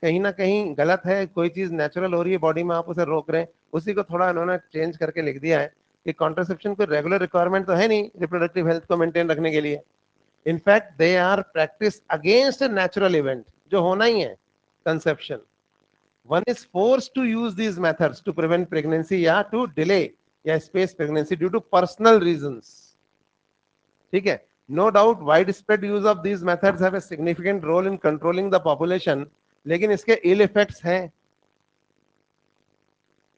कहीं ना कहीं गलत है। कोई चीज नेचुरल हो रही है बॉडी में, आप उसे रोक रहे हैं। उसी को थोड़ा इन्होंने चेंज करके लिख दिया है कि कॉन्ट्रासेप्शन कोई रेगुलर रिक्वायरमेंट तो है नहीं रिप्रोडक्टिव हेल्थ को मेंटेन रखने के लिए। In fact they are practice against a natural event जो होना ही है, conception. One is forced to use these methods to prevent pregnancy या to delay या space pregnancy due to personal reasons, ठीक है। No doubt wide spread use of these methods have a significant role in controlling the population, लेकिन इसके इल effects हैं,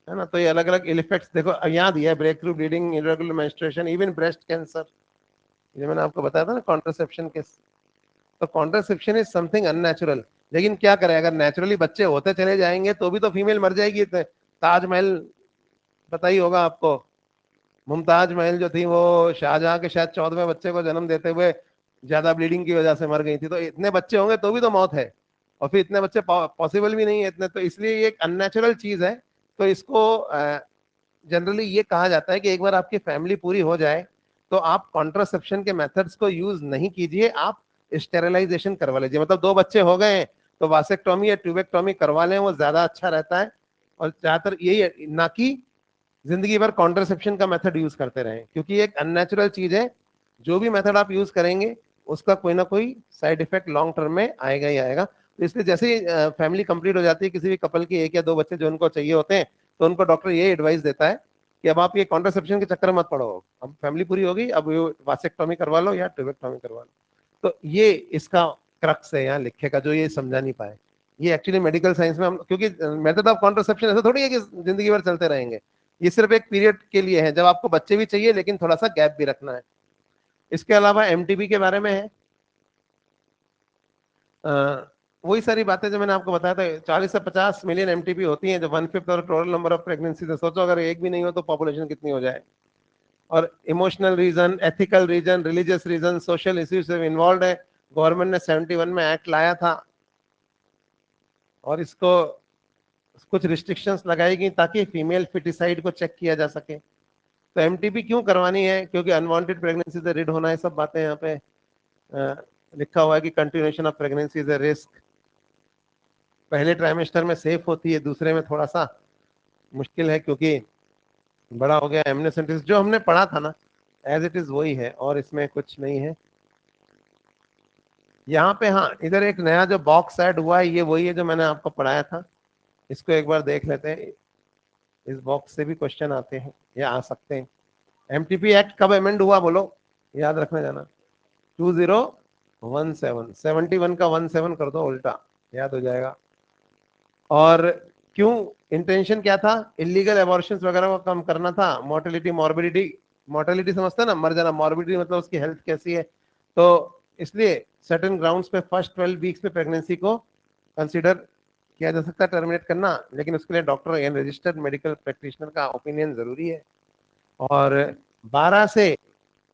है ना। तो ये अलग अलग इल इफेक्ट्स देखो यहाँ दिया है, break through bleeding, irregular menstruation, even breast cancer. ये मैंने आपको बताया था ना कॉन्ट्रासेप्शन के। तो कॉन्ट्रासेप्शन इज समथिंग अननेचुरल, लेकिन क्या करें, अगर नेचुरली बच्चे होते चले जाएंगे तो भी तो फीमेल मर जाएगी। ताजमहल पता ही होगा आपको, मुमताज महल जो थी वो शाहजहां के शायद 14वें बच्चे को जन्म देते हुए ज्यादा ब्लीडिंग की वजह से मर गई थी। तो इतने बच्चे होंगे तो भी तो मौत है, और फिर इतने बच्चे पॉसिबल भी नहीं है इतने, तो इसलिए ये एक अननेचुरल चीज है। तो इसको जनरली ये कहा जाता है कि एक बार आपकी फैमिली पूरी हो जाए तो आप कॉन्ट्रासेप्शन के मेथड्स को यूज नहीं कीजिए, आप स्टेरिलाइजेशन करवा लीजिए। मतलब 2 बच्चे हो गए हैं तो वासेक्टोमी या ट्यूबेक्टोमी करवा लें, वो ज्यादा अच्छा रहता है। और ज्यादातर यही, ना कि जिंदगी भर कॉन्ट्रासेप्शन का मेथड यूज करते रहें, क्योंकि ये एक अननेचुरल चीज है। जो भी मेथड आप यूज करेंगे उसका कोई ना कोई साइड इफेक्ट लॉन्ग टर्म में आएगा ही आएगा। तो इसलिए जैसे ही फैमिली कंप्लीट हो जाती है किसी भी कपल की, 1 या 2 बच्चे जो उनको चाहिए होते हैं, तो उनको डॉक्टर ये एडवाइस देता है कि अब आप ये कॉन्ट्रासेप्शन के चक्कर में मत पड़ो, अब फैमिली पूरी हो गई, अब वासेक्टोमी करवा लो या ट्यूबेक्टोमी करवा लो। तो ये इसका क्रक्स है यहाँ लिखे का, जो ये समझा नहीं पाए। ये एक्चुअली मेडिकल साइंस में हम, क्योंकि मेथड ऑफ कॉन्ट्रासेप्शन ऐसा थोड़ी है कि जिंदगी भर चलते रहेंगे, ये सिर्फ एक पीरियड के लिए है जब आपको बच्चे भी चाहिए, लेकिन थोड़ा सा गैप भी रखना है। इसके अलावा एमटीबी के बारे में है, वही सारी बातें जो मैंने आपको बताया था। 40 से 50 मिलियन एमटीबी होती हैं, जो 1/5 और टोटल नंबर ऑफ प्रेगनेंसी है। सोचो अगर एक भी नहीं हो तो पॉपुलेशन कितनी हो जाए। और emotional reason, ethical reason, religious reason, social issues से इन्वॉल्व है। गवर्नमेंट ने 71 में एक्ट लाया था और इसको कुछ रिस्ट्रिक्शंस लगाई गई ताकि फीमेल फिटिसाइड को चेक किया जा सके। तो एमटीपी क्यों करवानी है, क्योंकि अनवांटेड प्रेगनेंसी से रिड होना है। सब बातें यहाँ पे लिखा हुआ है कि continuation of pregnancy is a risk. पहले ट्राइमेस्टर में सेफ होती है, दूसरे में थोड़ा सा मुश्किल है, क्योंकि बड़ा हो गया। एमनियोसेंटेसिस जो हमने पढ़ा था ना, एज इट इज वही है, और इसमें कुछ नहीं है यहाँ पे। हाँ, इधर एक नया जो बॉक्स ऐड हुआ है, ये वही है जो मैंने आपको पढ़ाया था। इसको एक बार देख लेते हैं। इस बॉक्स से भी क्वेश्चन आते हैं या आ सकते हैं। एमटीपी एक्ट कब अमेंड हुआ बोलो, याद रखना जाना। 2017, 71 का 17 कर दो उल्टा, याद हो जाएगा। और क्यों, इंटेंशन क्या था, इलीगल एबॉर्शंस वगैरह को कम करना था। मोर्टेलिटी, मॉर्बिडिटी, मोर्टेलिटी समझते हैं ना, मर जाना, मॉर्बिडिटी मतलब उसकी हेल्थ कैसी है। तो इसलिए सर्टेन ग्राउंड्स पे फर्स्ट 12 वीक्स में प्रेगनेंसी को कंसीडर किया जा सकता है टर्मिनेट करना, लेकिन उसके लिए डॉक्टर या रजिस्टर्ड मेडिकल प्रैक्टिशनर का ओपिनियन जरूरी है। और 12 से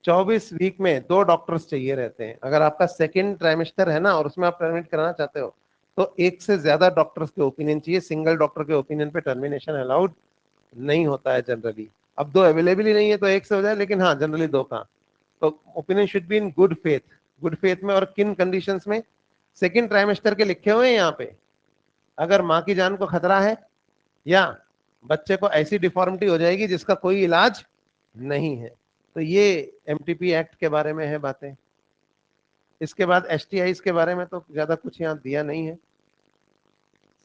24 वीक में 2 डॉक्टर्स चाहिए रहते हैं। अगर आपका सेकेंड ट्राइमेस्टर है ना और उसमें आप टर्मिनेट कराना चाहते हो, तो 1 से ज्यादा डॉक्टर्स के ओपिनियन चाहिए। सिंगल डॉक्टर के ओपिनियन पे टर्मिनेशन अलाउड नहीं होता है जनरली। अब 2 अवेलेबल ही नहीं है तो 1 से हो जाए, लेकिन हाँ जनरली 2 का। तो opinion should be in good faith. Good faith में और किन कंडीशंस में, सेकेंड ट्राइमेस्टर के लिखे हुए हैं यहाँ पे। अगर माँ की जान को खतरा है, या बच्चे को ऐसी डिफॉर्मिटी हो जाएगी जिसका कोई इलाज नहीं है। तो ये एमटीपी एक्ट के बारे में है बातें। इसके बाद एसटीआई के बारे में तो ज्यादा कुछ यहाँ दिया नहीं है।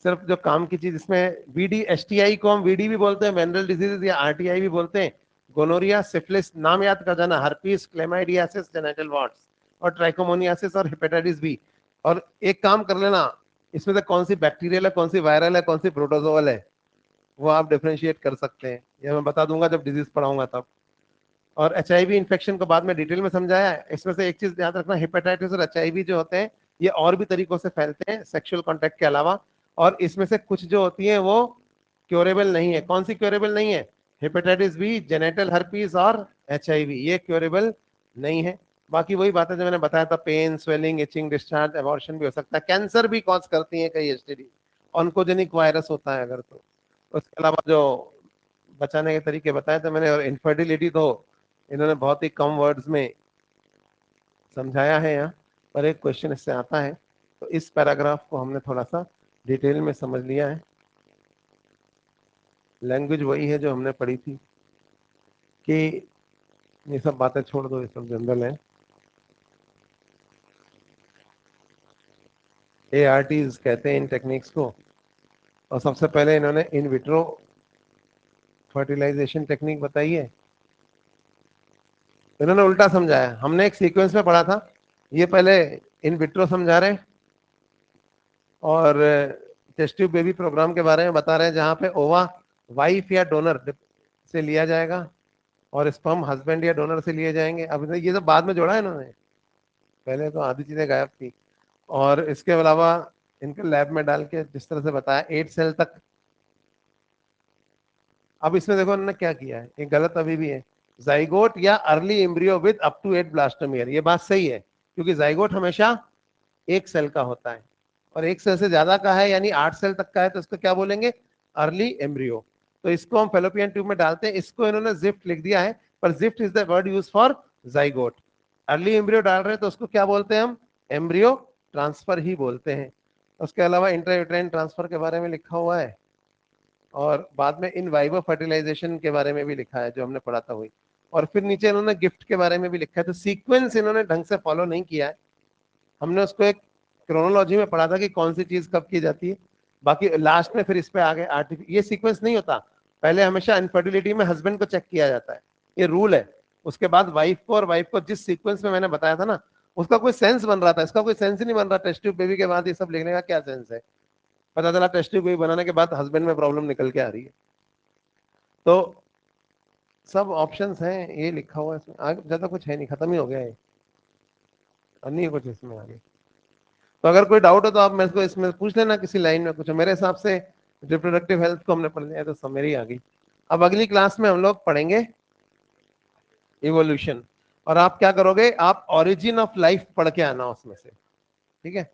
सिर्फ जो काम की चीज इसमें, वीडी, एसटीआई को हम वीडी भी बोलते हैं, वेनरल डिजीज, या आरटीआई भी बोलते हैं। गोनोरिया, सिफिलिस, नाम याद कर जाना, हर्पीस, क्लेमाइडियासिस, जेनिटल वार्ट्स, और ट्राइकोमोनियासिस और हेपेटाइटिस बी। और एक काम कर लेना, इसमें से कौन सी बैक्टीरियल है, कौन सी वायरल है, कौन सी प्रोटोजोअल है, वो आप डिफ्रेंशिएट कर सकते हैं। ये मैं बता दूंगा जब डिजीज पढ़ाऊंगा तब। और एचआईवी इन्फेक्शन को बाद में डिटेल में समझाया है। इसमें से एक चीज याद रखना, हेपेटाइटिस और एचआईवी जो होते हैं ये और भी तरीकों से फैलते हैं सेक्सुअल कांटेक्ट के अलावा। और इसमें से कुछ जो होती हैं वो क्योरेबल नहीं है। कौन सी क्योरेबल नहीं है, हेपेटाइटिस बी, जेनेटल हर्पीस और एचआईवी, ये क्योरेबल नहीं है। बाकी वही बातें जो मैंने बताया था, pain, swelling, itching, discharge, abortion भी हो सकता है। कैंसर भी कॉज करती है कई एसटीडी, ऑन्कोजेनिक वायरस होता है अगर तो। उसके अलावा जो बचाने के तरीके बताए थे मैंने, और इनफर्टिलिटी तो इन्होंने बहुत ही कम वर्ड्स में समझाया है यहाँ, पर एक क्वेश्चन इससे आता है तो इस पैराग्राफ को हमने थोड़ा सा डिटेल में समझ लिया है। लैंग्वेज वही है जो हमने पढ़ी थी कि ये सब बातें छोड़ दो, ये सब जनरल है। ARTs कहते हैं इन टेक्निक्स को। और सबसे पहले इन्होंने इन विट्रो फर्टिलाइजेशन टेक्निक बताई है। इन्होंने उल्टा समझाया। हमने एक सीक्वेंस में पढ़ा था, ये पहले इन विट्रो समझा रहे हैं और टेस्ट ट्यूब बेबी प्रोग्राम के बारे में बता रहे हैं, जहां पे ओवा वाइफ या डोनर से लिया जाएगा और स्पर्म हस्बैंड या डोनर से लिए जाएंगे। अब ये तो बाद में जोड़ा है इन्होंने, पहले तो आधी चीजें गायब थी। और इसके अलावा इनके लैब में डाल के जिस तरह से बताया 8 सेल तक। अब इसमें देखो इन्होंने क्या किया है, ये गलत अभी भी है। जाइगोट या early embryo with up to 8 blastomere, ये बात सही है, क्योंकि जाइगोट हमेशा एक सेल का होता है और एक सेल से ज्यादा का है यानी 8 सेल तक का है तो इसको क्या बोलेंगे, अर्ली एम्ब्रियो। तो इसको हम फेलोपियन ट्यूब में डालते हैं, इसको इन्होंने जिफ्ट लिख दिया है, पर gift is the word use for zygote. Early embryo डाल रहे हैं तो उसको क्या बोलते हैं हम, एम्ब्रियो ट्रांसफर ही बोलते हैं। उसके अलावा इंट्रायूटेराइन ट्रांसफर के बारे में लिखा हुआ है और बाद में इन वाइवो फर्टिलाइजेशन के बारे में भी लिखा है जो हमने पढ़ा था वही। और फिर नीचे इन्होंने गिफ्ट के बारे में भी लिखा है। तो सीक्वेंस इन्होंने ढंग से फॉलो नहीं किया है। हमने उसको एक क्रोनोलॉजी में पढ़ा था कि कौन सी चीज कब की जाती है, बाकी लास्ट में फिर इस पे आ गए ये सीक्वेंस नहीं होता। पहले हमेशा इनफर्टिलिटी में हस्बैंड को चेक किया जाता है, ये रूल है। उसके बाद वाइफ को, और वाइफ को जिस सीक्वेंस में मैंने बताया था ना, उसका कोई सेंस बन रहा था, इसका कोई सेंस ही नहीं बन रहा। टेस्ट ट्यूब बेबी के बाद ये सब लिखने का क्या सेंस है। पता चला टेस्ट ट्यूब बेबी बनाने के बाद हस्बैंड में प्रॉब्लम निकल के आ रही है। तो सब ऑप्शंस हैं, ये लिखा हुआ है इसमें, आगे ज्यादा कुछ है नहीं, खत्म ही हो गया है, और नहीं है कुछ इसमें आगे। तो अगर कोई डाउट हो तो आप मेरे को इसमें पूछ लेना, किसी लाइन में कुछ। मेरे हिसाब से रिप्रोडक्टिव हेल्थ को हमने पढ़ लिया है तो समरी आ गई। अब अगली क्लास में हम लोग पढ़ेंगे इवोल्यूशन, और आप क्या करोगे, आप ओरिजिन ऑफ लाइफ पढ़ के आना उसमें से, ठीक है।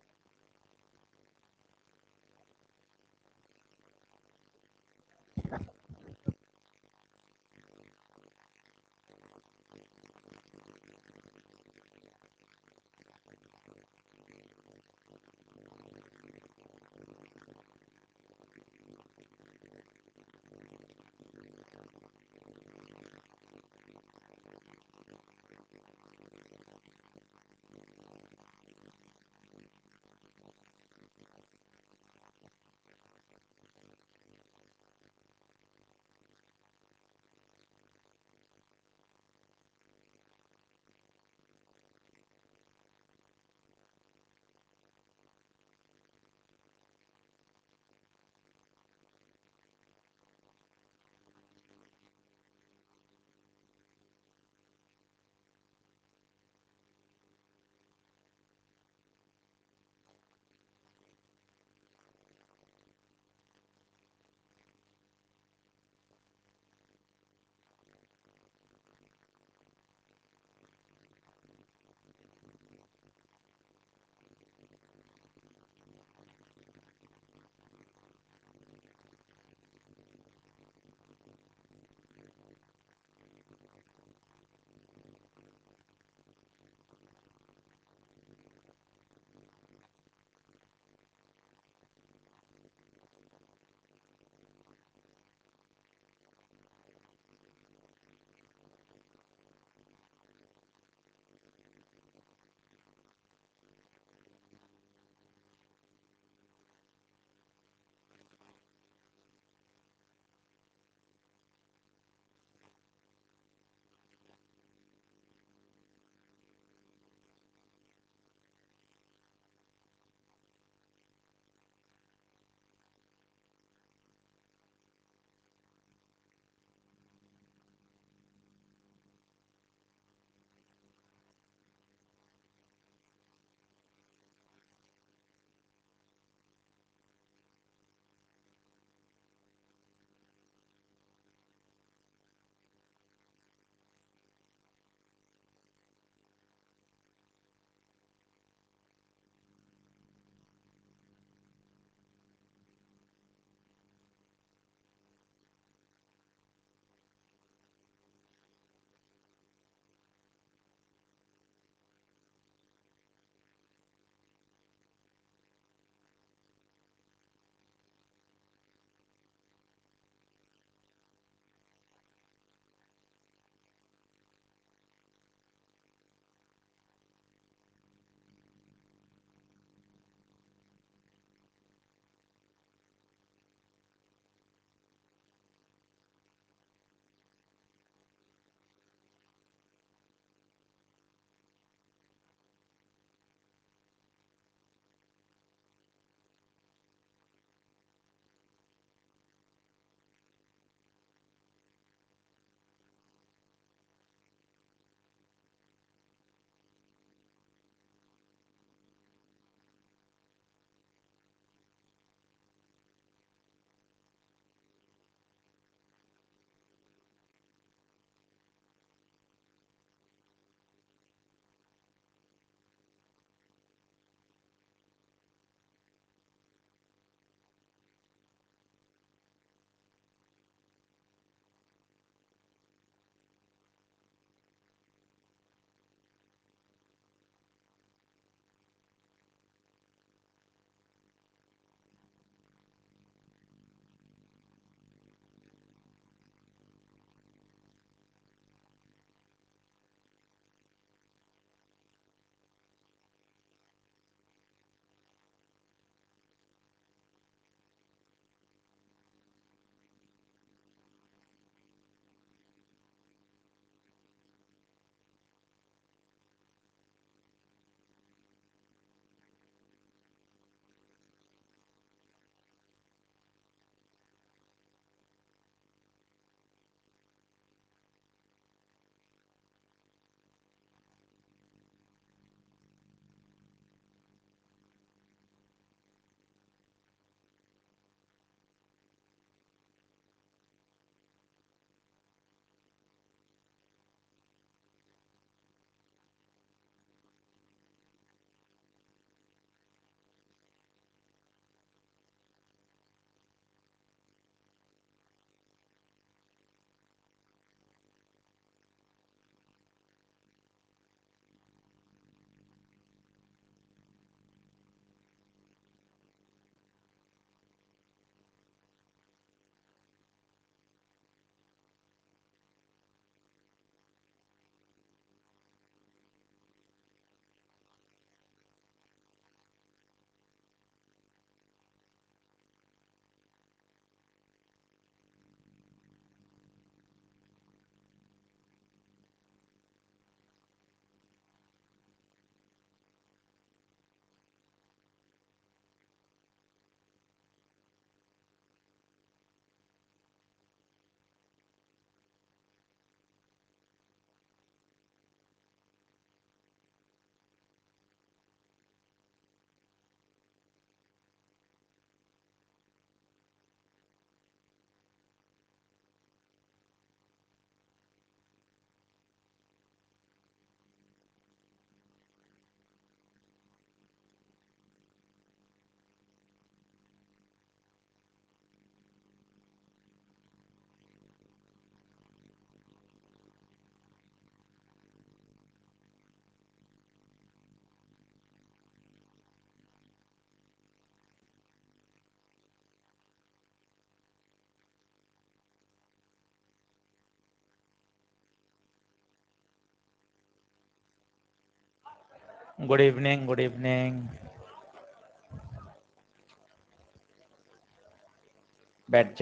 Good evening, good evening. बैठ